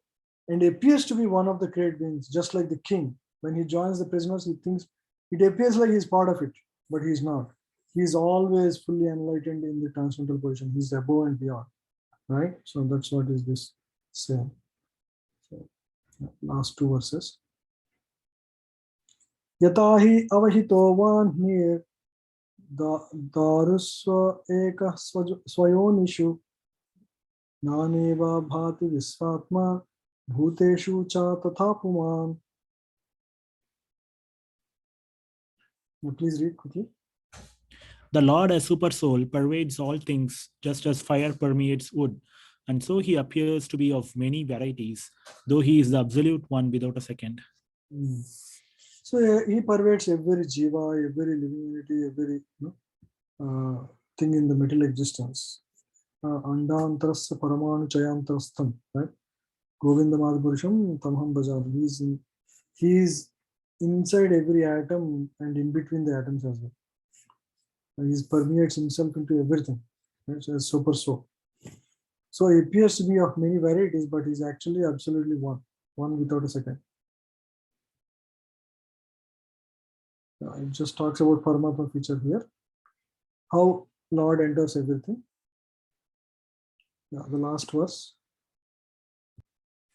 and appears to be one of the created beings, just like the king. When he joins the prisoners, he thinks it appears like he's part of it, but he's not. He's always fully enlightened in the transcendental position. He's above and beyond, right? So that's what is this saying. So last two verses. Yatahi avahito vanhir darusva eka swayonishu naneva bhati visvatma bhuteshu cha tathapuman. Please read quickly. The Lord as super soul pervades all things just as fire permeates wood, and so he appears to be of many varieties, though he is the absolute one without a second. So he pervades every jiva, every living entity, every thing in the material existence. Andantarasya paramanu chayantarastham, right? Govinda Madhupurusham tamham bhajaami. He is inside every atom and in between the atoms as well. And he permeates himself into everything. Right? So as super soul. So he appears to be of many varieties, but he's actually absolutely one without a second. It just talks about Paramatma feature here. How Lord enters everything. Yeah, the last verse.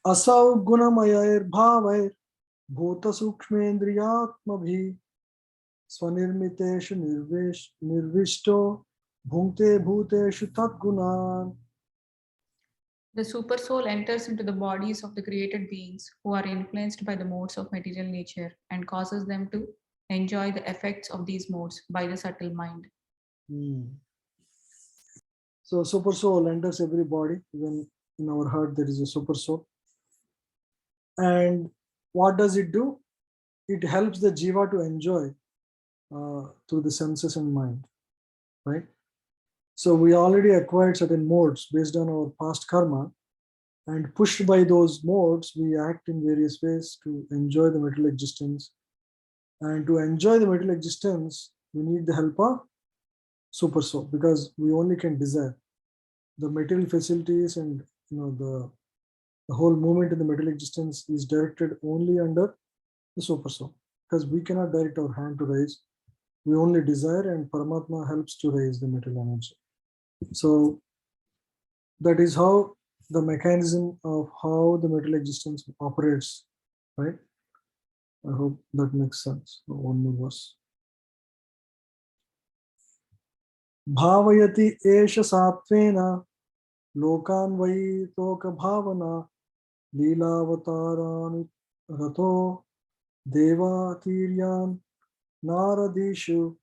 Asau gunamayair bhavair bhuta sukshmendriyatmabhi swanirmiteshu nirvishto bhunkte bhuteshu tatgunan. The super soul enters into the bodies of the created beings who are influenced by the modes of material nature and causes them to enjoy the effects of these modes by the subtle mind. So super soul enters every body. Even in our heart there is a super soul. And what does it do? It helps the jiva to enjoy through the senses and mind, right? So we already acquired certain modes based on our past karma, and pushed by those modes, we act in various ways to enjoy the material existence. And to enjoy the material existence, we need the help of super soul, because we only can desire the material facilities, and the whole movement in the material existence is directed only under the super soul, because we cannot direct our hand to raise. We only desire, and Paramatma helps to raise the material energy. So that is how the mechanism of how the material existence operates, right? I hope that makes sense. One more verse. Bhavayati esha satvena lokan vai toka bhavana leelavatarani rato deva tiryan naradishu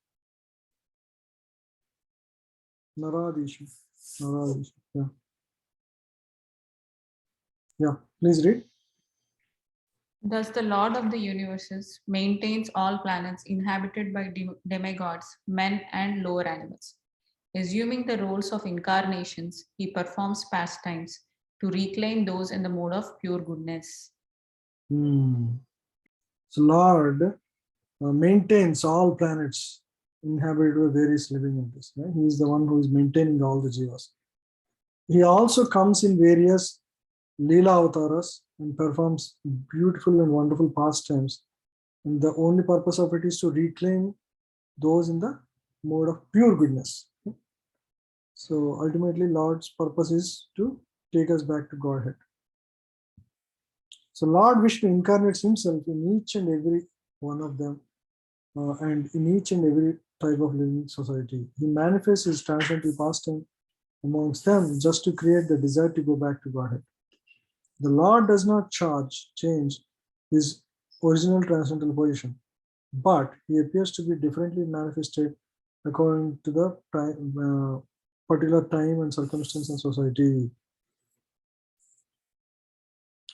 naradishu. Yeah, please read. Thus, the Lord of the universes maintains all planets inhabited by demigods, men, and lower animals. Assuming the roles of incarnations, he performs pastimes to reclaim those in the mode of pure goodness. So Lord maintains all planets inhabited by various living entities. Right? He is the one who is maintaining all the jivas. He also comes in various Leela avatars and performs beautiful and wonderful pastimes. And the only purpose of it is to reclaim those in the mode of pure goodness. So ultimately, Lord's purpose is to take us back to Godhead. So Lord Vishnu incarnates himself in each and every one of them and in each and every type of living society. He manifests his transcendental pastime amongst them just to create the desire to go back to Godhead. The Lord does not change his original transcendental position, but he appears to be differently manifested according to the particular time and circumstance and society.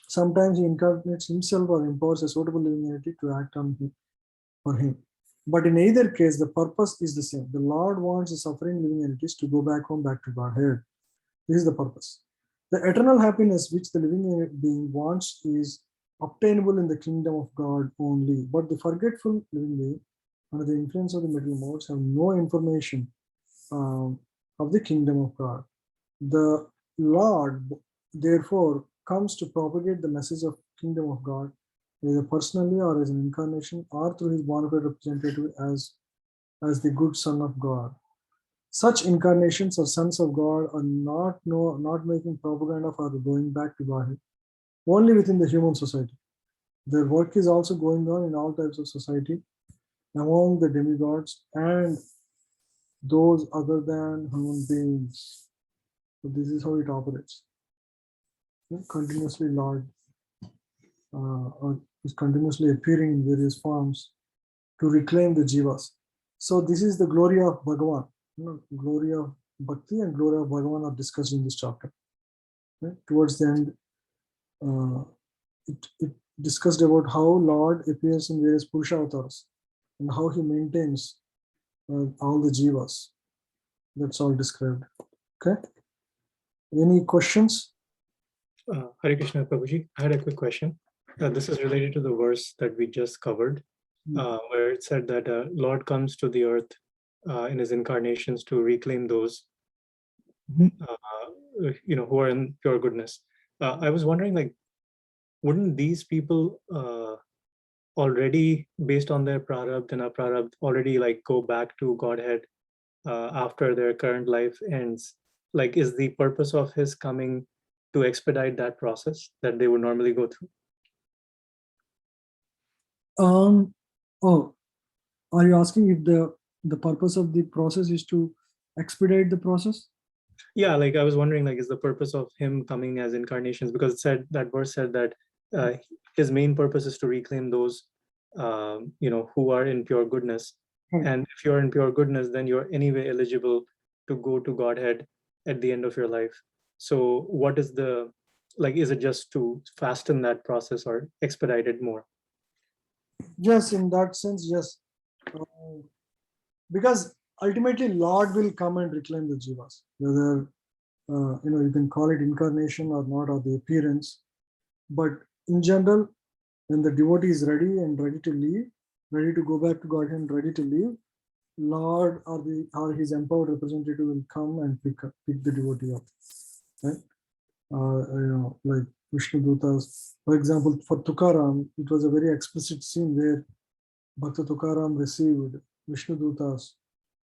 Sometimes he incarnates himself or empowers a suitable living entity to act on him for him. But in either case, the purpose is the same. The Lord wants the suffering living entities to go back home, back to Godhead. This is the purpose. The eternal happiness which the living being wants is obtainable in the kingdom of God only. But the forgetful living being, under the influence of the material modes, have no information of the kingdom of God. The Lord, therefore, comes to propagate the message of kingdom of God, either personally or as an incarnation, or through his bona fide representative as the good Son of God. Such incarnations or sons of God are not making propaganda for going back to Godhead, only within the human society. Their work is also going on in all types of society, among the demigods and those other than human beings. So this is how it operates. Continuously, Lord is continuously appearing in various forms to reclaim the jivas. So this is the glory of Bhagavan. Glory of Bhakti and glory of Bhagavan are discussed in this chapter. Right? Towards the end, it discussed about how Lord appears in various Purusha avatars and how he maintains all the jivas. That's all described. Okay. Any questions? Hare Krishna Prabhuji, I had a quick question. This is related to the verse that we just covered, where it said that Lord comes to the earth in his incarnations to reclaim those, who are in pure goodness. I was wondering, like, wouldn't these people already, based on their prarabdha and aprarabdha, already like go back to Godhead after their current life ends? Like, is the purpose of his coming to expedite that process that they would normally go through? Are you asking if the purpose of the process is to expedite the process? Yeah, like I was wondering, like, is the purpose of him coming as incarnations, because it said, that verse said that his main purpose is to reclaim those who are in pure goodness. And if you're in pure goodness, then you're anyway eligible to go to Godhead at the end of your life. So what is the, like, is it just to fasten that process or expedite it more? Yes, in that sense, yes. Because ultimately Lord will come and reclaim the jivas, whether you can call it incarnation or not, or the appearance. But in general, when the devotee is ready and ready to leave, ready to go back to God and ready to leave, Lord or his empowered representative will come and pick the devotee up. Right? Like Vishnu Dutas. For example, for Tukaram, it was a very explicit scene where Bhakta Tukaram received Vishnu Dutas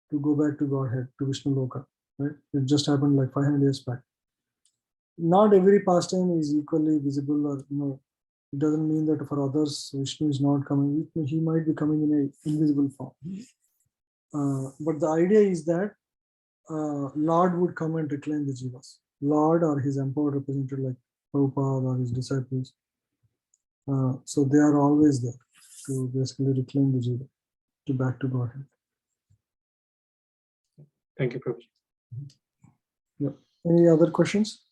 to go back to Godhead, to Vishnu Loka. Right? It just happened like 500 years back. Not every pastime is equally visible, or it doesn't mean that for others Vishnu is not coming. He might be coming in an invisible form. But the idea is that Lord would come and reclaim the jivas. Lord or his empowered representative like Prabhupada or his disciples. So they are always there to basically reclaim the jiva to back to Godhead. Thank you, Prabhuji. Yeah. Any other questions?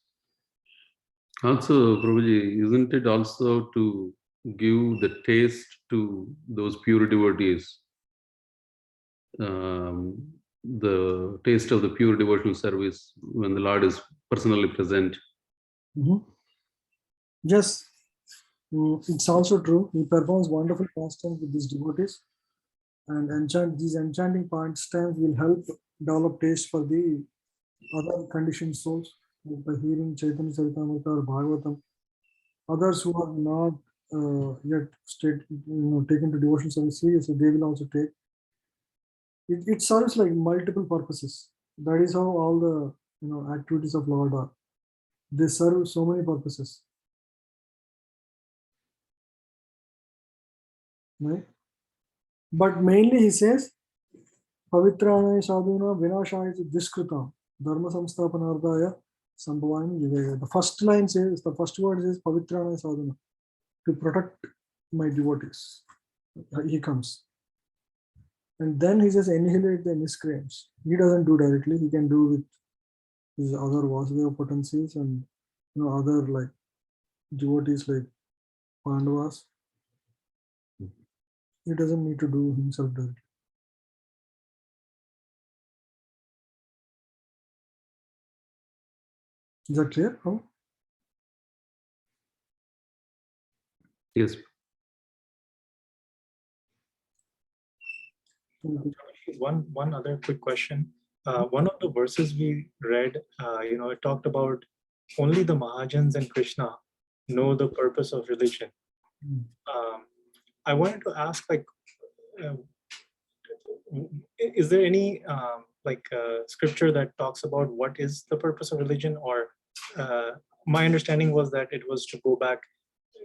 Also, Prabhuji, isn't it also to give the taste to those pure devotees? The taste of the pure devotional service when the Lord is personally present. Yes, it's also true. He performs wonderful pastimes with these devotees, and these enchanting pastimes will help develop taste for the other conditioned souls by hearing Chaitanya Charitamrita or Bhagavatam. Others who are not yet taken to devotional service seriously, they will also take. It serves like multiple purposes. That is how all the activities of Lord are. They serve so many purposes. Right? But mainly he says, Pavitranaya sadhuna vinashaya diskrutam dharma samsthapanardaya sambhavani yugaya. The first line says, the first word says Pavitranaya sadhuna, to protect my devotees. He comes. And then he says annihilate the miscreants. He doesn't do directly, he can do with his other Vasudeva potencies and other like devotees like Pandavas. He doesn't need to do himself directly. Is that clear? How? Yes. One other quick question. One of the verses we read, it talked about only the Mahajans and Krishna know the purpose of religion. I wanted to ask, like, is there any scripture that talks about what is the purpose of religion? Or my understanding was that it was to go back,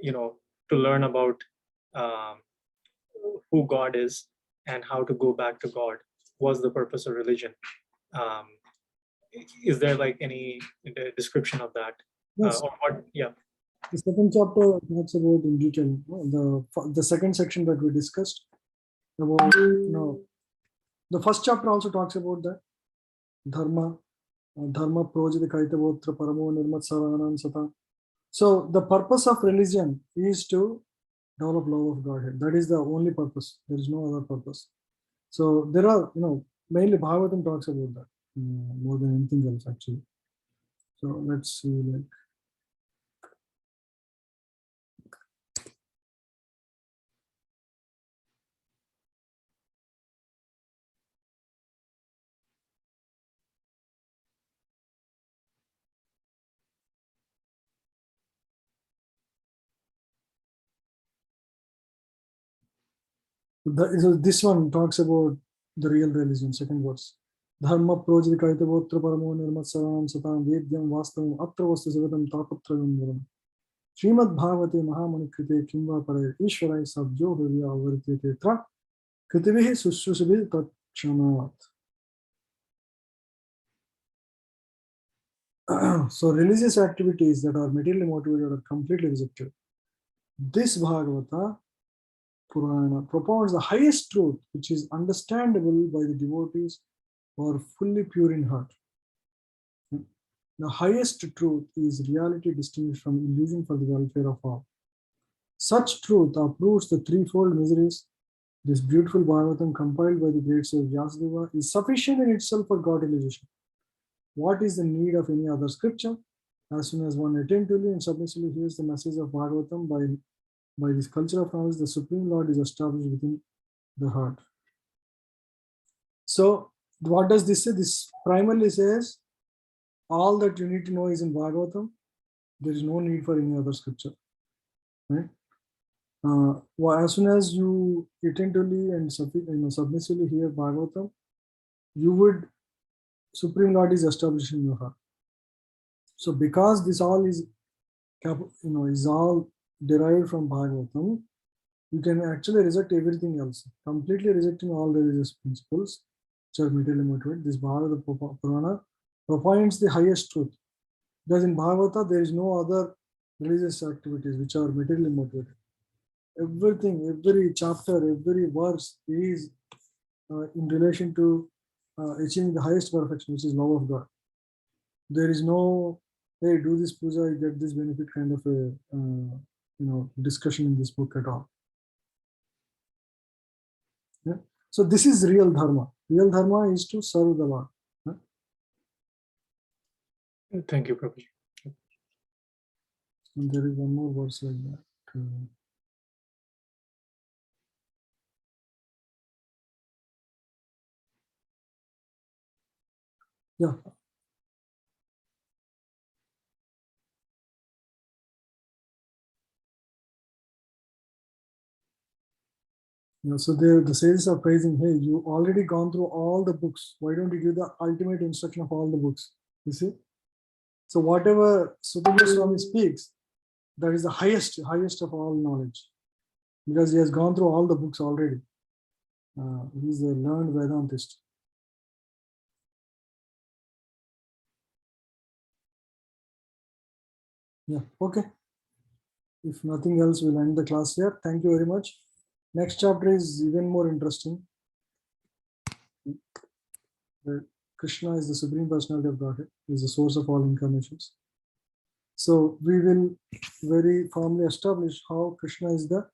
to learn about who God is and how to go back to God was the purpose of religion. Is there like any description of that? Yes. Or what? Yeah. The second chapter talks about in detail the second section that we discussed about the first chapter also talks about that dharma projita kaitavotra paramo nirmatsaranam sata. So the purpose of religion is to develop love of Godhead. That is the only purpose. There is no other purpose. So there are mainly Bhagavatam talks about that more than anything else actually. So let's see like. So this one talks about the real religion, second verse. Dharma projita kaitavotra paramo nirmatsaranam satam vedyam vastavam atra vastu sivatam tapatrayam varam. Srimad Bhagavate Mahamanikrite Kimva Pare Ishvarai Sabjo Hriya Avaritete Tra Kritivihi Sushusabil Takshanat. So religious activities that are materially motivated are completely rejected. This Bhagavata Purana propounds the highest truth which is understandable by the devotees who are fully pure in heart. The highest truth is reality distinguished from illusion for the welfare of all. Such truth approves the threefold miseries. This beautiful Bhagavatam compiled by the great sage Vyasadeva is sufficient in itself for God realization. What is the need of any other scripture? As soon as one attentively and submissively hears the message of Bhagavatam by this culture of knowledge, the Supreme Lord is established within the heart. So, what does this say? This primarily says all that you need to know is in Bhagavatam. There is no need for any other scripture. Right? As soon as you attentively and submissively hear Bhagavatam, Supreme Lord is established in your heart. So, because this all is all derived from Bhagavatam, you can actually reject everything else, completely rejecting all religious principles which are materially motivated. This Bhagavata Purana propounds the highest truth. Because in Bhagavata, there is no other religious activities which are materially motivated. Everything, every chapter, every verse is in relation to achieving the highest perfection, which is love of God. There is no, hey, do this puja, you get this benefit kind of a discussion in this book at all. Yeah? So this is real dharma. Real dharma is to serve the Lord. Yeah? Thank you, Prabhuji. And there is one more verse like that. Yeah. So the sages are praising, hey, you already gone through all the books. Why don't you give the ultimate instruction of all the books? You see? So whatever Sutta Goswami speaks, that is the highest of all knowledge. Because he has gone through all the books already. He's a learned Vedantist. Yeah, okay. If nothing else, we'll end the class here. Thank you very much. Next chapter is even more interesting. Krishna is the Supreme Personality of Godhead. He is the source of all incarnations. So we will very firmly establish how Krishna is the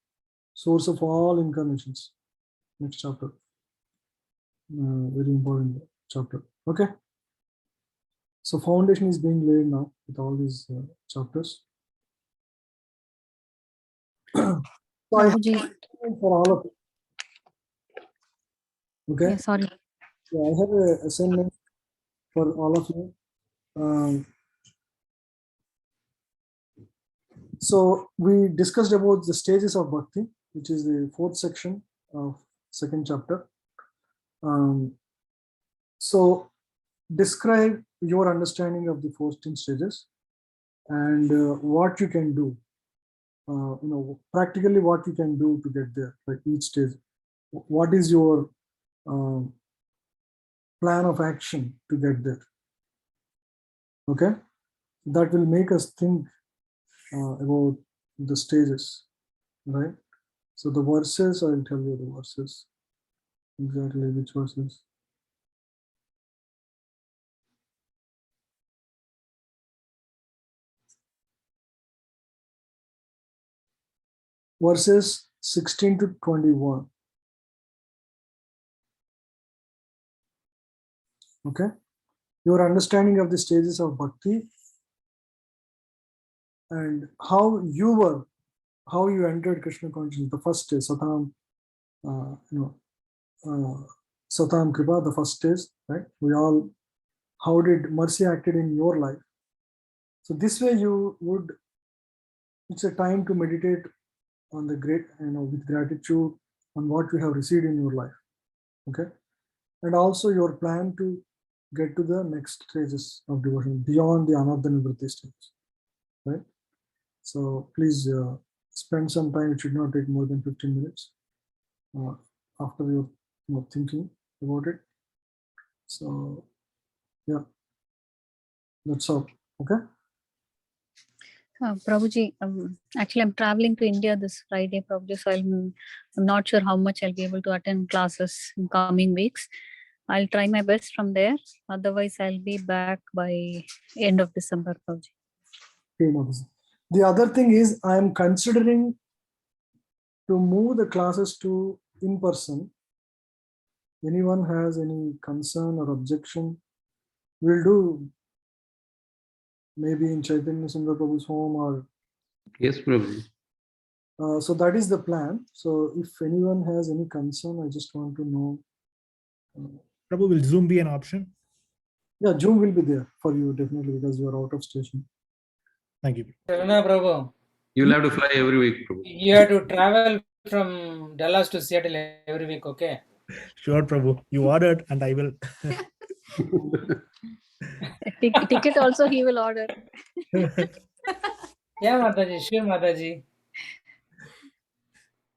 source of all incarnations. Next chapter. Very important chapter. Okay. So foundation is being laid now with all these chapters. So I have for all of you. Okay. Yeah, sorry. Yeah, I have an assignment for all of you. So we discussed about the stages of bhakti, which is the 4th section of 2nd chapter. So describe your understanding of the 14 stages and what you can do. Practically what you can do to get there, like each stage. What is your plan of action to get there? Okay, that will make us think about the stages, right? So the verses, I'll tell you the verses, exactly which verses. Verses 16 to 21. Okay, your understanding of the stages of bhakti and how you entered Krishna consciousness. The first stage, Satam, Satam Kripa, the first stage, right? How did mercy acted in your life? So this way it's a time to meditate on the great, with gratitude on what you have received in your life. Okay, and also your plan to get to the next stages of devotion beyond the Anartha Nivritti stage, right? So please spend some time. It should not take more than 15 minutes after you're thinking about it. So yeah, that's all. Okay. Prabhuji, actually I'm traveling to India this Friday, Prabhuji, so I'm not sure how much I'll be able to attend classes in coming weeks. I'll try my best from there. Otherwise, I'll be back by end of December, Prabhuji. The other thing is I am considering to move the classes to in person. Anyone has any concern or objection, we'll do maybe in Chaitanya Sundar Prabhu's home or. Yes, Prabhuji. So that is the plan. So if anyone has any concern, I just want to know. Prabhu, will Zoom be an option? Yeah, Zoom will be there for you definitely because you are out of station. Thank you. Sharana Prabhu. You'll have to fly every week, Prabhu. You have to travel from Dallas to Seattle every week, okay? Sure, Prabhu. You ordered and I will. Ticket also he will order. Yeah, Mataji. Sure, Mataji.